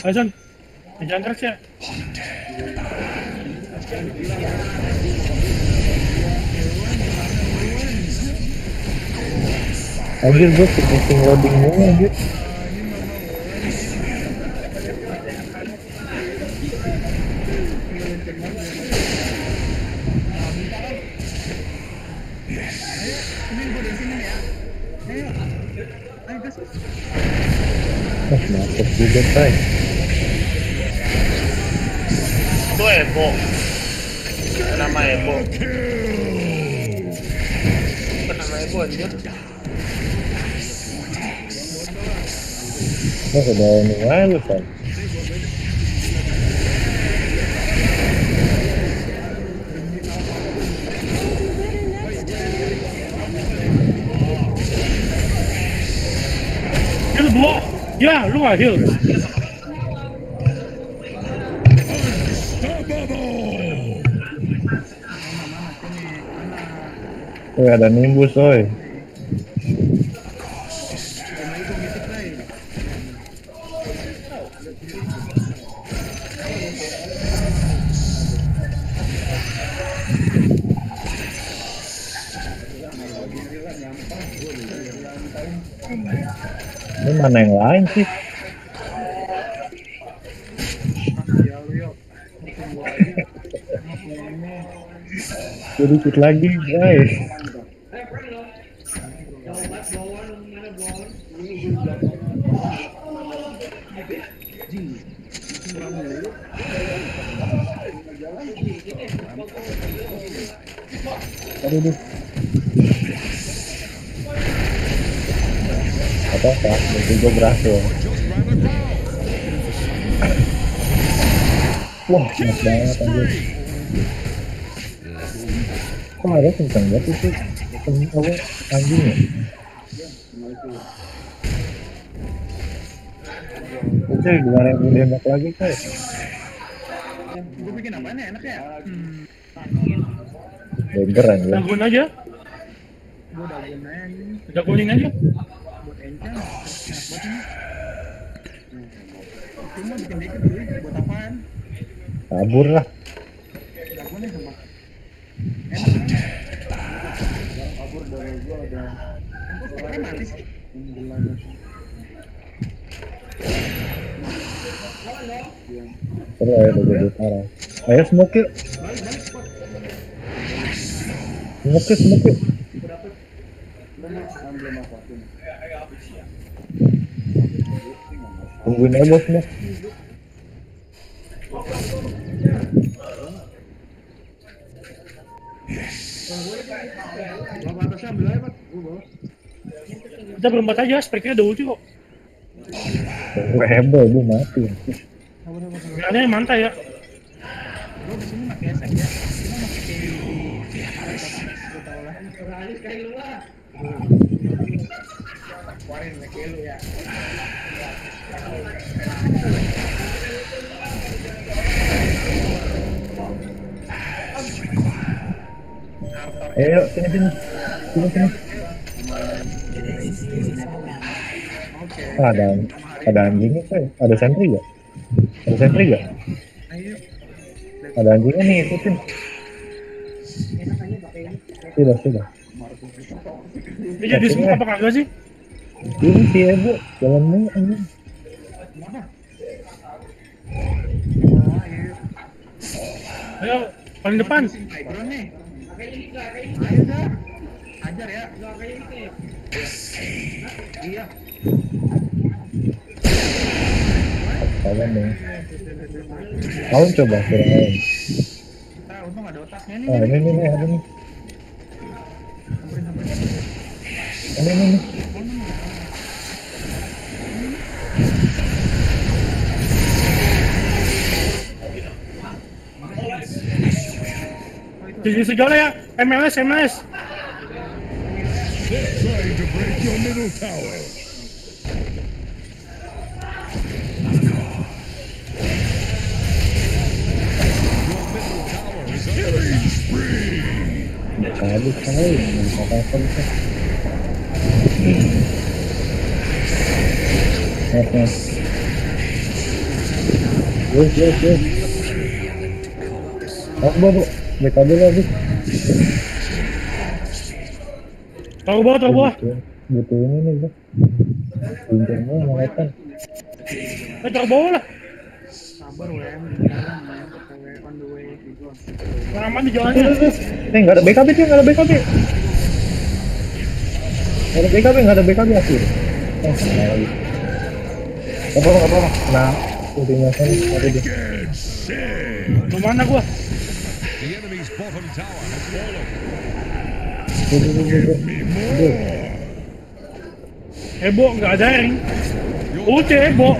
Ayo Son, jangan keras ya. Anjir gue finishing loading mulu anjir. Mantap juga Tay. Itu Ebo. Nama Ebo. Nama Ebo anjir. Oh, udah mulai lu Tay. Heal dua. Ya, lu nggak heal. Ada nimbus oi. Ini mana yang lain sih? Sedikit lagi guys. Aduh. Apa? Mungkin gue berhasil. Wah, enak banget anjir. Kok ada kenceng banget itu? Apa anjing ya? Oke, 2000 demak lagi coy. Gue bikin apaan ya? Enak ya? Beber anjir. Dagun aja. Gue dagunan. Dagunin aja. Buat encang. Enak banget ini. Cuma bikin dikit dulu. Buat apaan? Kabur lah. Dagunnya sama. Enak. Kabur dari gue ada. Kok pakai mati sih? Seru ya, udah jadi parah. Ayo smoke yuk. Smoke yuk. Tungguin aja bos smoke. Kita berempat aja, speknya ada ulti kok. Heboh, gue mati. Kayaknya mantai ya. Gue disini pakai esek ya. Cuma pakai gue tau lah. Sekali lu lah. Keluarin lagi lu ya. Ayo sini. Ada anjingnya coy. Ada sentry gak? Ada anjingnya nih, ikutin. Sudah. Ini jadi semua apa kagak sih? Ini sih ya bu, jalannya anjing. Ayo, Paling depan. Ajar ya. Iya. Kalian nih. Kalian coba kirain. Untung ada otaknya nih. Oh, ini. Ini. Jadi segala ya, MLS. They're trying to break your middle tower. Killing spree. Yes. Aku BKB lagi. Tahu bawah. Butuh ini nih, Bro. Pinjarnya ngeliatan. Tahu bawah lah. Sabar WM. On the way. Aman di jalannya. Nggak ada BKB dia, nggak ada BKB. Nggak ada BKB akhir. Salah lagi. Apa? Nah, intinya kan ada dia. Kemana gua? The enemy's bottom tower has fallen. Ebo nggak ada yang. Udah Ebo.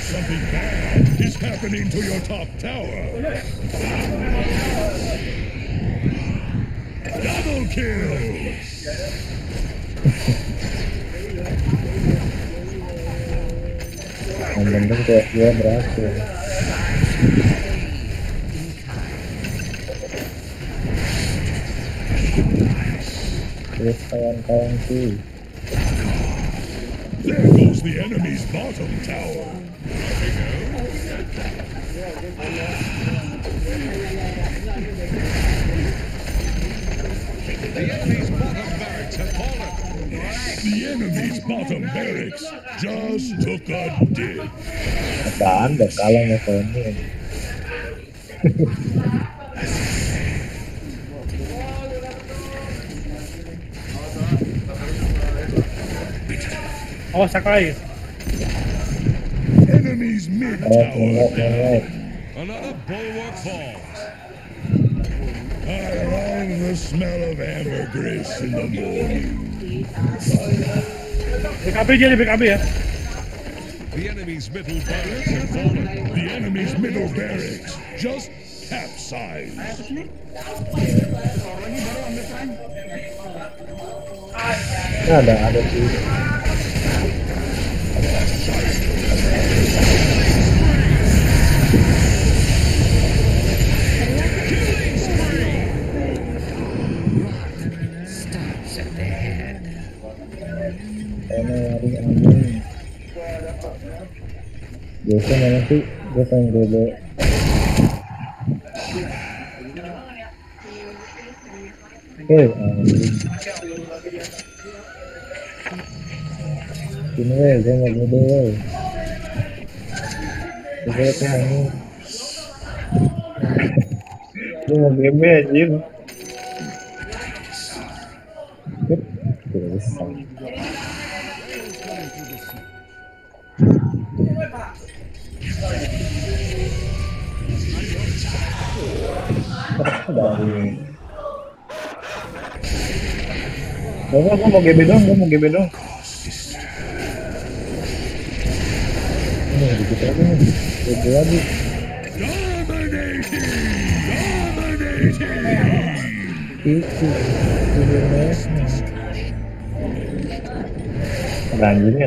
Something bad is happening to your top tower. Double kill. Yang penting kayak dia berhasil. Terus kawan-kawan sih. There goes the enemy's bottom tower. The enemy's bottom barracks have fallen. The enemy's bottom barracks just took a dip. Apaan udah kalah sama Sony. Oh, Sakai. Enemy's mid tower. Another bulwark falls. I love the smell of ambergris in the morning. BKB ya. The enemy's middle barracks have fallen. The enemy's middle barracks just capsized. Ada sih. Biasa mana sih, gue pengen gue ini gue mau gede gue pengen gue mau gede anjir tidak bisa. Gue mau GB dong. Ini dikit lagi nih, GB lagi. Itu, ada anjingnya.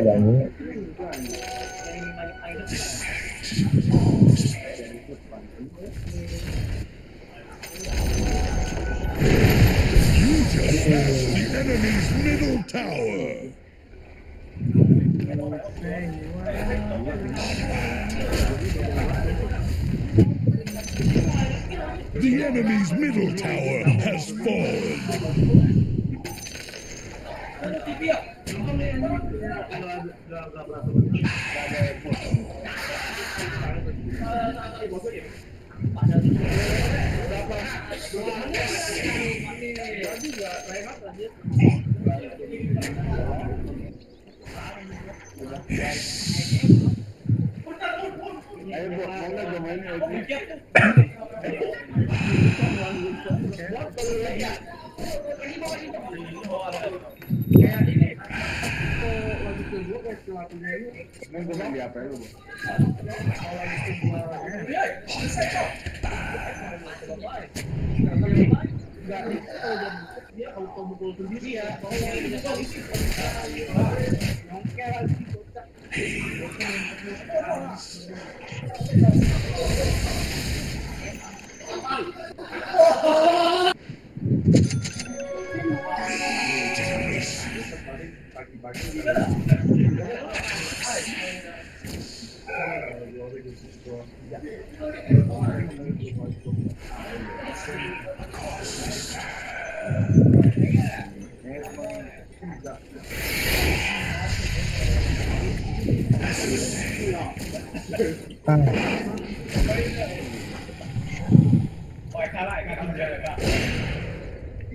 The enemy's middle tower. The enemy's middle tower has fallen.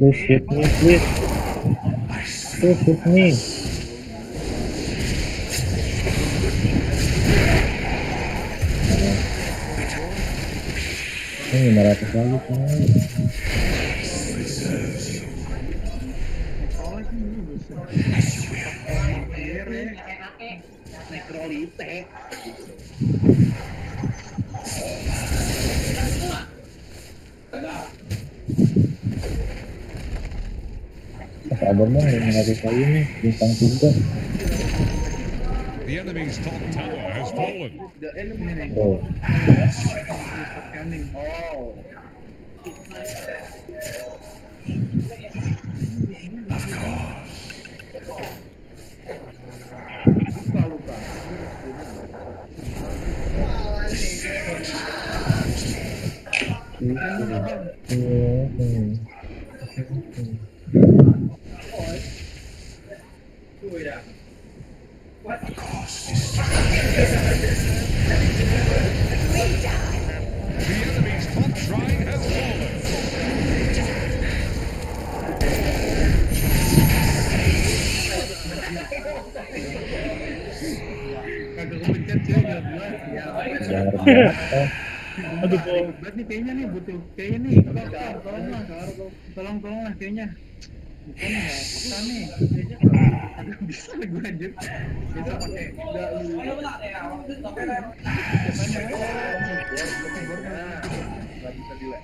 Please hit me, please. Please hit me. Ini 500 lagi kan. Sabar dong, 500 lagi nih, bintang 3. The enemy's top tower has fallen. Oh. The enemy's top shrine has fallen. Aduh, berat nih kayaknya nih, butuh kayaknya nih. Tolong lah kayaknya. Bukan nggak bisa nih. Aduh, bisa nih gue lanjut. Bisa pakai nggak lu. Nggak bisa dilek.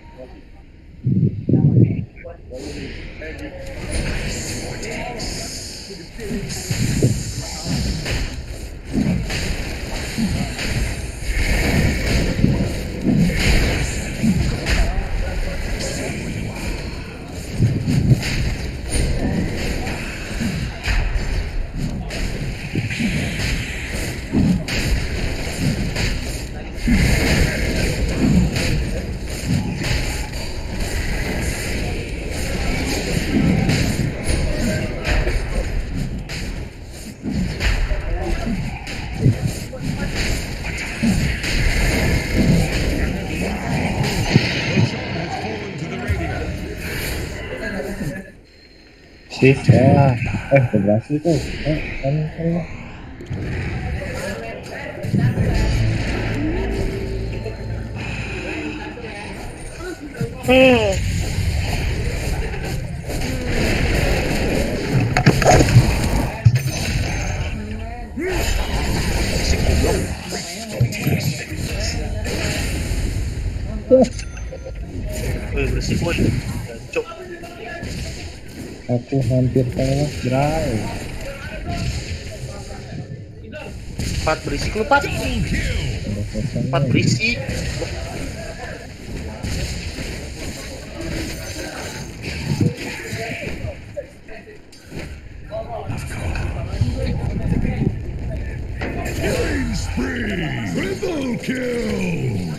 Bisa. Berhasil tuh. Kan. Bersih pun. Cuk. Aku hampir tewas, bray. 4 berisik lu, 4 berisik. Killing spree! Triple kill!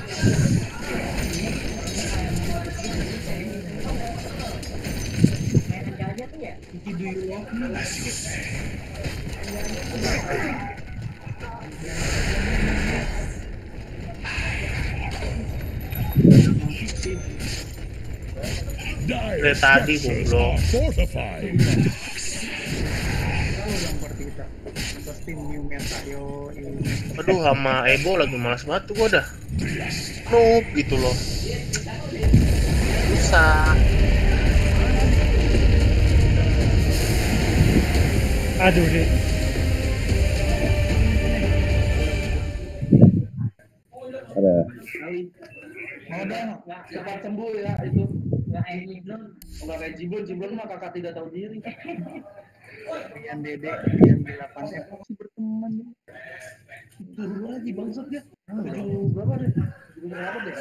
Dire structures are fortified. Aduh, sama Ebo lagi malas banget tuh gua dah. Noob gitu loh. Susah. Aduh deh. Ada. Cepat sembuh ya itu. Enggak kayak Jibon mah kakak tidak tahu diri. Yang Dedek yang di 8M masih berteman. Turun lagi bangsat dia. 7 berapa deh? 7 berapa deh?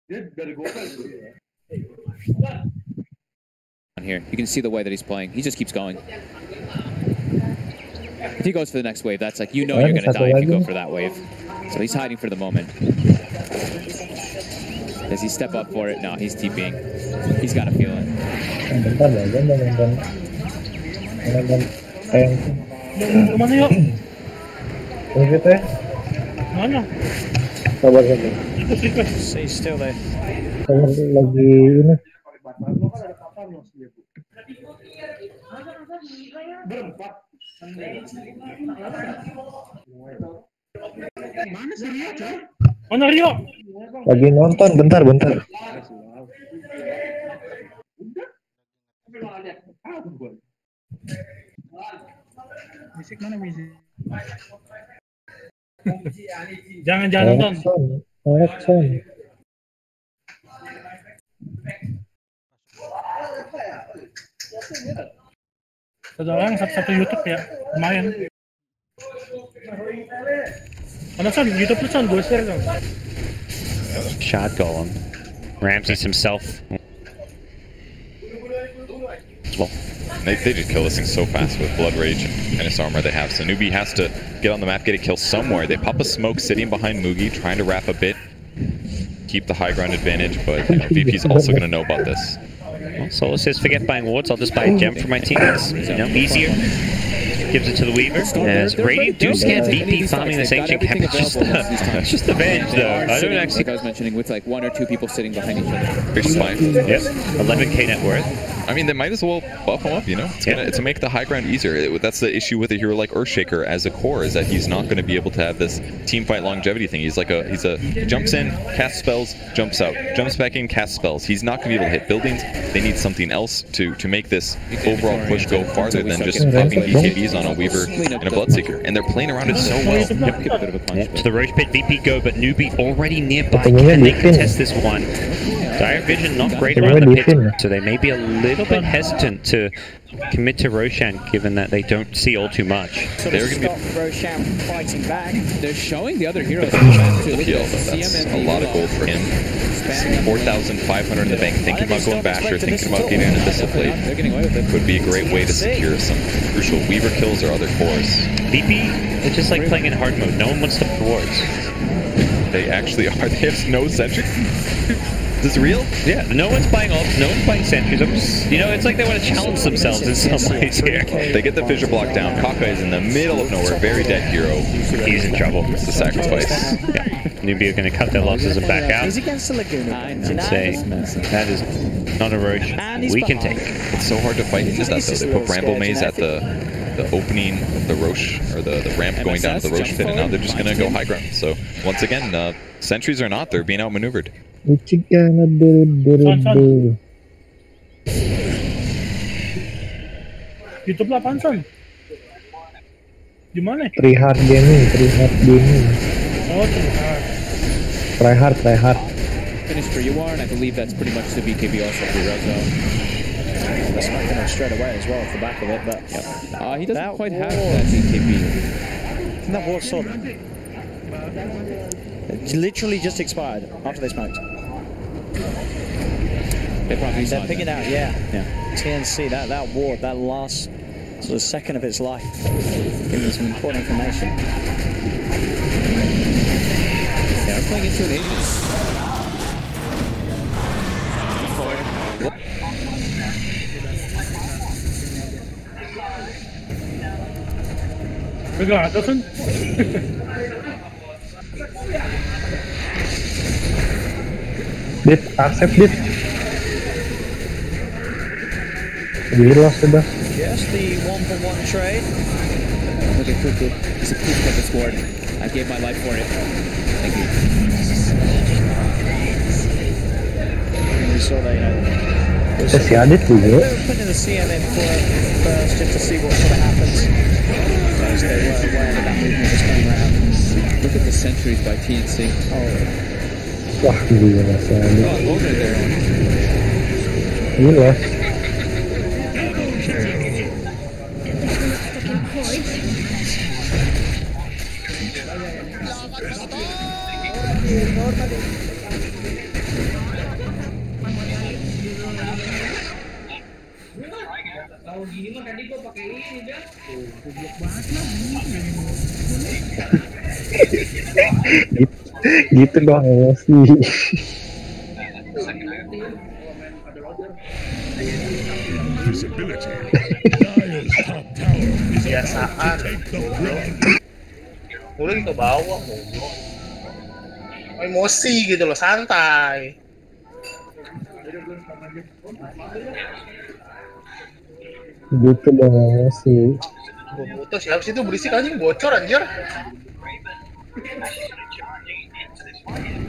Dia dari gokal gitu ya. Here, you can see the way that he's playing. He just keeps going. If he goes for the next wave, that's like, you know you're gonna die if you go for that wave. So he's hiding for the moment. Does he step up for it? No, he's TPing. He's got a feeling. Bentar lah, gue mau nonton tank. Kemana yuk? Tunggu teh. Mana? Sabar saja. Stay still there. Lagi ini. Berempat. Mana sih Rio, coy? Mana Rio? Lagi nonton, bentar. Musik mana musik? Jangan nonton. Action. Satu orang satu YouTube ya, lumayan. Mana Son? YouTube lu Son, gue share dong. Shot golem. Ramses himself. Well, they just kill this thing so fast with Blood Rage and his armor they have. So Newbie has to get on the map, get a kill somewhere. They pop a smoke sitting behind Mugi, trying to wrap a bit, keep the high ground advantage, but you know, VP's also going to know about this. Well, Solo says, forget buying wards, I'll just buy a gem for my teammates. You know, easier. Gives it to the Weaver. As Radiant do scan VP farming this ancient cap. It's just the advantage though. I don't actually. Like I was mentioning, with like 1 or 2 people sitting behind each other. Big spine. Yep. 11k net worth. I mean, they might as well buff him up, you know? It's to make the high ground easier. That's the issue with a hero like Earthshaker as a core, is that he's not going to be able to have this team fight longevity thing. He jumps in, casts spells, jumps out, jumps back in, casts spells. He's not going to be able to hit buildings. They need something else to make this overall push go farther than just popping BKBs on a Weaver and a Bloodseeker. And they're playing around it so well. Yep. To the Roche Pit, VP go, but Newbie already nearby. Can they contest this one? Dire Vision not great around the pit, so they may be a little bit hesitant to commit to Roshan, given that they don't see all too much. So they're going to be Roshan fighting back. They're showing the other heroes. That's a lot of gold for him. 4,500 in the bank, thinking about going Basher, thinking about getting an Abyssal Blade. Could be a great way to secure some crucial Weaver kills or other cores. VP, it's just like playing in hard mode. No one wants to put wards. They actually are. They have no sentry. Is this real? Yeah, no one's buying ults, no one's buying sentries. I'm just, you know, it's like they want to challenge themselves in some ways here. They get the fissure block down. Kaka is in the middle of nowhere, very dead hero. He's in trouble. It's the sacrifice. Yeah. Newbie are going to cut their losses and back out. And say, that is not a roach we can take. It's so hard to fight into that though. They put Bramble Maze at the opening of the Roche, or the ramp going down to the Roche pit, and now they're just going to go high ground. So once again, sentries are not, they're being outmaneuvered. YouTube lah apaan Son? Gimana? Tryhard Gaming. Oh, Tryhard. Finished for you are, and I believe that's pretty much the BKB also for Rezo. That's not going straight away as well off the back of it, but he doesn't quite have that BKB. And that war sword. It literally just expired after they smoked. They're picking out, yeah. TNC, that ward, that last sort of second of its life, giving some important information. Yeah, we're playing into an agent. Pegang atas kan? Dit, accept dit. Gila sudah. Just the 1-for-1 trade. Look at Kuda. He's a proof of the sport. I gave my life for it. Thank you. We saw that, Si Adit juga. They were putting in the CM in first just to see what sort of happens. As they were aware that movement was coming around. Look at the centuries by TNC. Wah, gila si Adit. Gila. Kalau gini mah tadi gua pakai ini dah. Goblok banget lah. Gitu dong emosi. Kebiasaan. Gue lagi ke bawah, emosi gitu loh, santai. Gitu dong emosi. Boboto siapa sih itu berisik anjing, bocor anjir.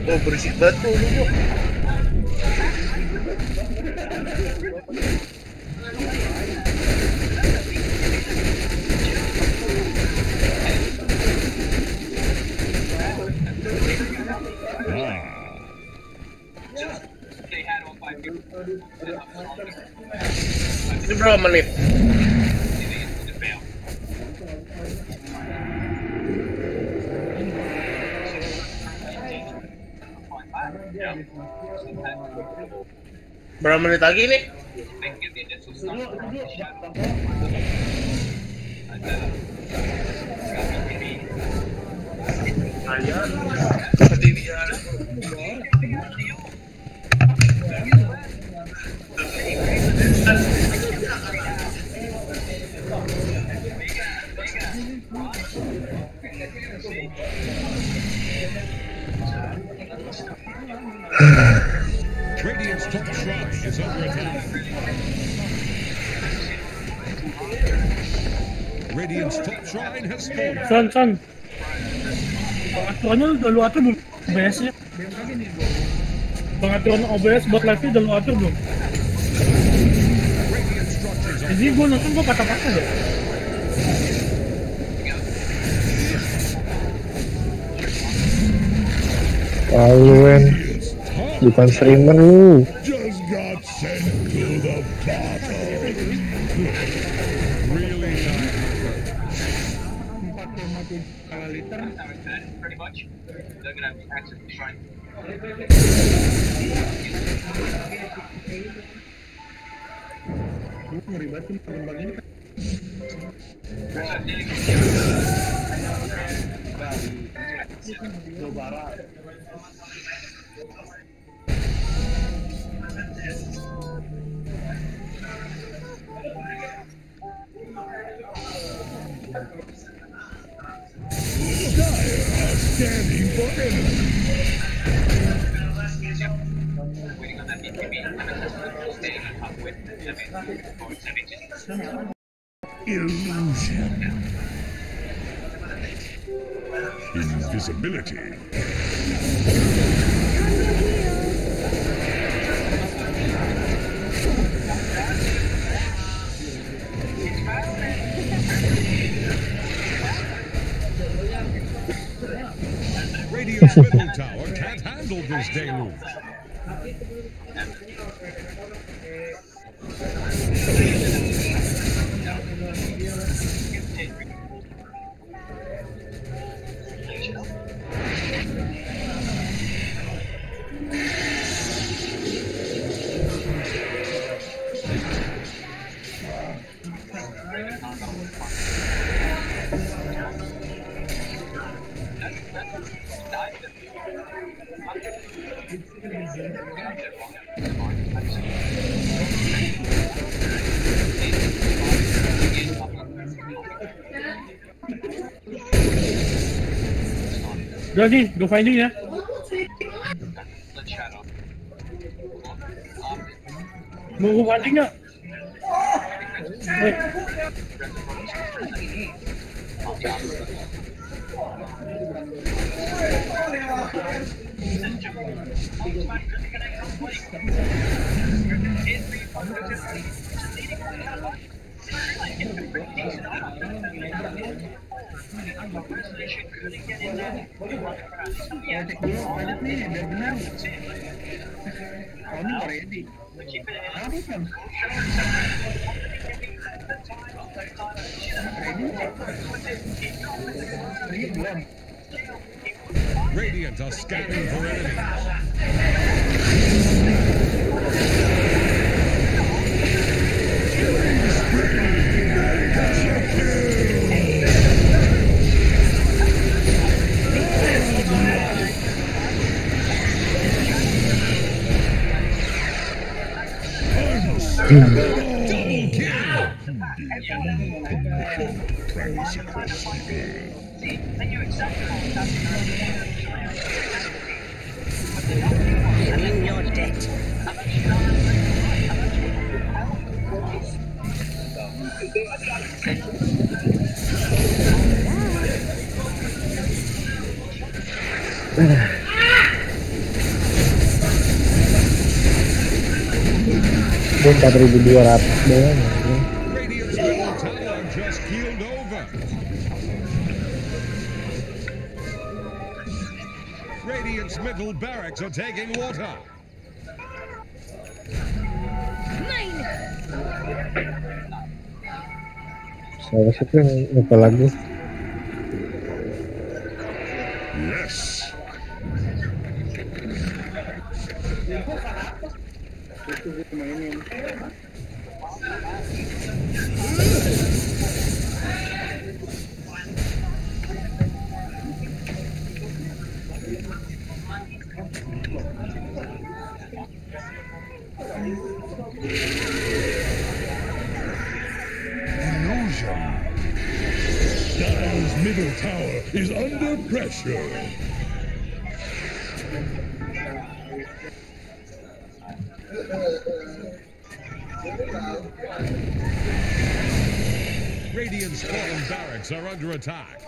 Oh berisik banget tuh lu. Ini berapa menit? Berapa menit lagi nih? Radiant's top shrine is under attack. Radiant's top shrine has fallen. San. Pengaturannya udah lu atur belum? OBS-nya? Pengaturan OBS buat live-nya udah lu atur belum? Jadi gue nonton gue patah-patah deh. Wen, bukan streamer lu. Just got sent to the bottom. Really nice. 4,7 liter. Pretty much. They're gonna have access to the shrine. Ngeri banget tuh kembang ini. Jawa Barat. Standing for enemy. Illusion. Invisibility. Radiant's middle tower can't handle this deluge. Udah nih, go finding ya. Mau go finding nggak? Radiant are scanning for enemies. Double kill! Travels across the earth. In your debt. Gue 4.200 doang. Radiant's middle tower just keeled over. Radiant's middle barracks are taking water. Saya rasa tuh lupa lagu. Yes. Illusion. Dire's middle tower is under pressure. Radiant's fallen barracks are under attack.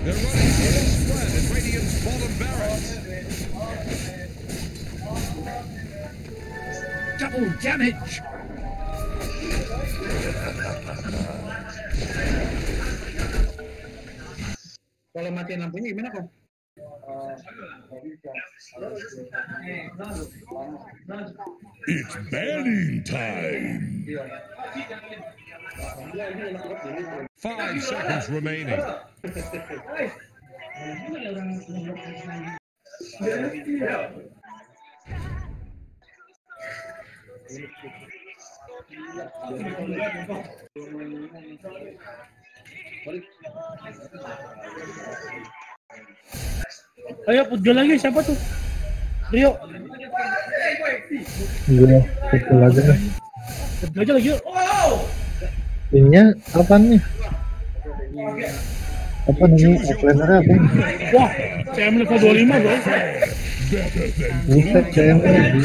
They're running full spread at Radiant's bottom barracks. Double damage. Kalau matiin lampunya gimana kok? It's banning time. 5 seconds remaining. Ayo putih lagi, siapa tuh? Rio. Gue putih lagi nih. Putih aja lagi yuk. Ininya apa nih? Apa namanya? Offlaner apa? Wah, CM level 25 bro. Buset CM lagi.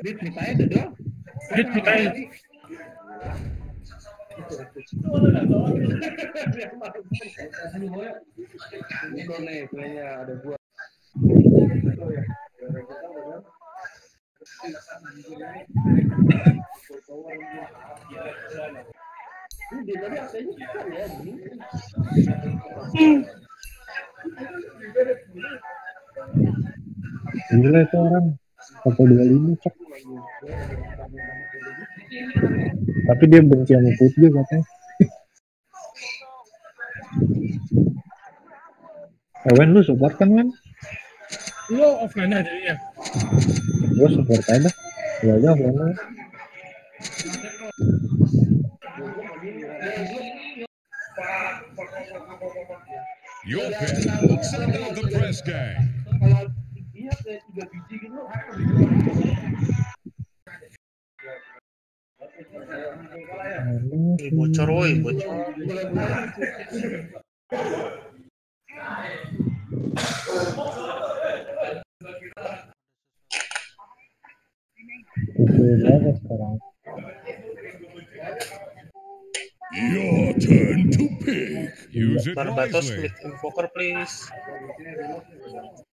Dit mitanya tuh dong. Dit mitanya. Nih, kayaknya ada gua. Gila itu orang 125 cek. Tapi dia benci sama putih katanya. Wen lu support kan Wen? Lu offline aja ya? Gue support aja. Gue aja offline. Your pick. Send out the press gang. Bocor, woi, bocor. Berapa sekarang? Your turn to pick. Use it Barbatos wisely. with Invoker, please.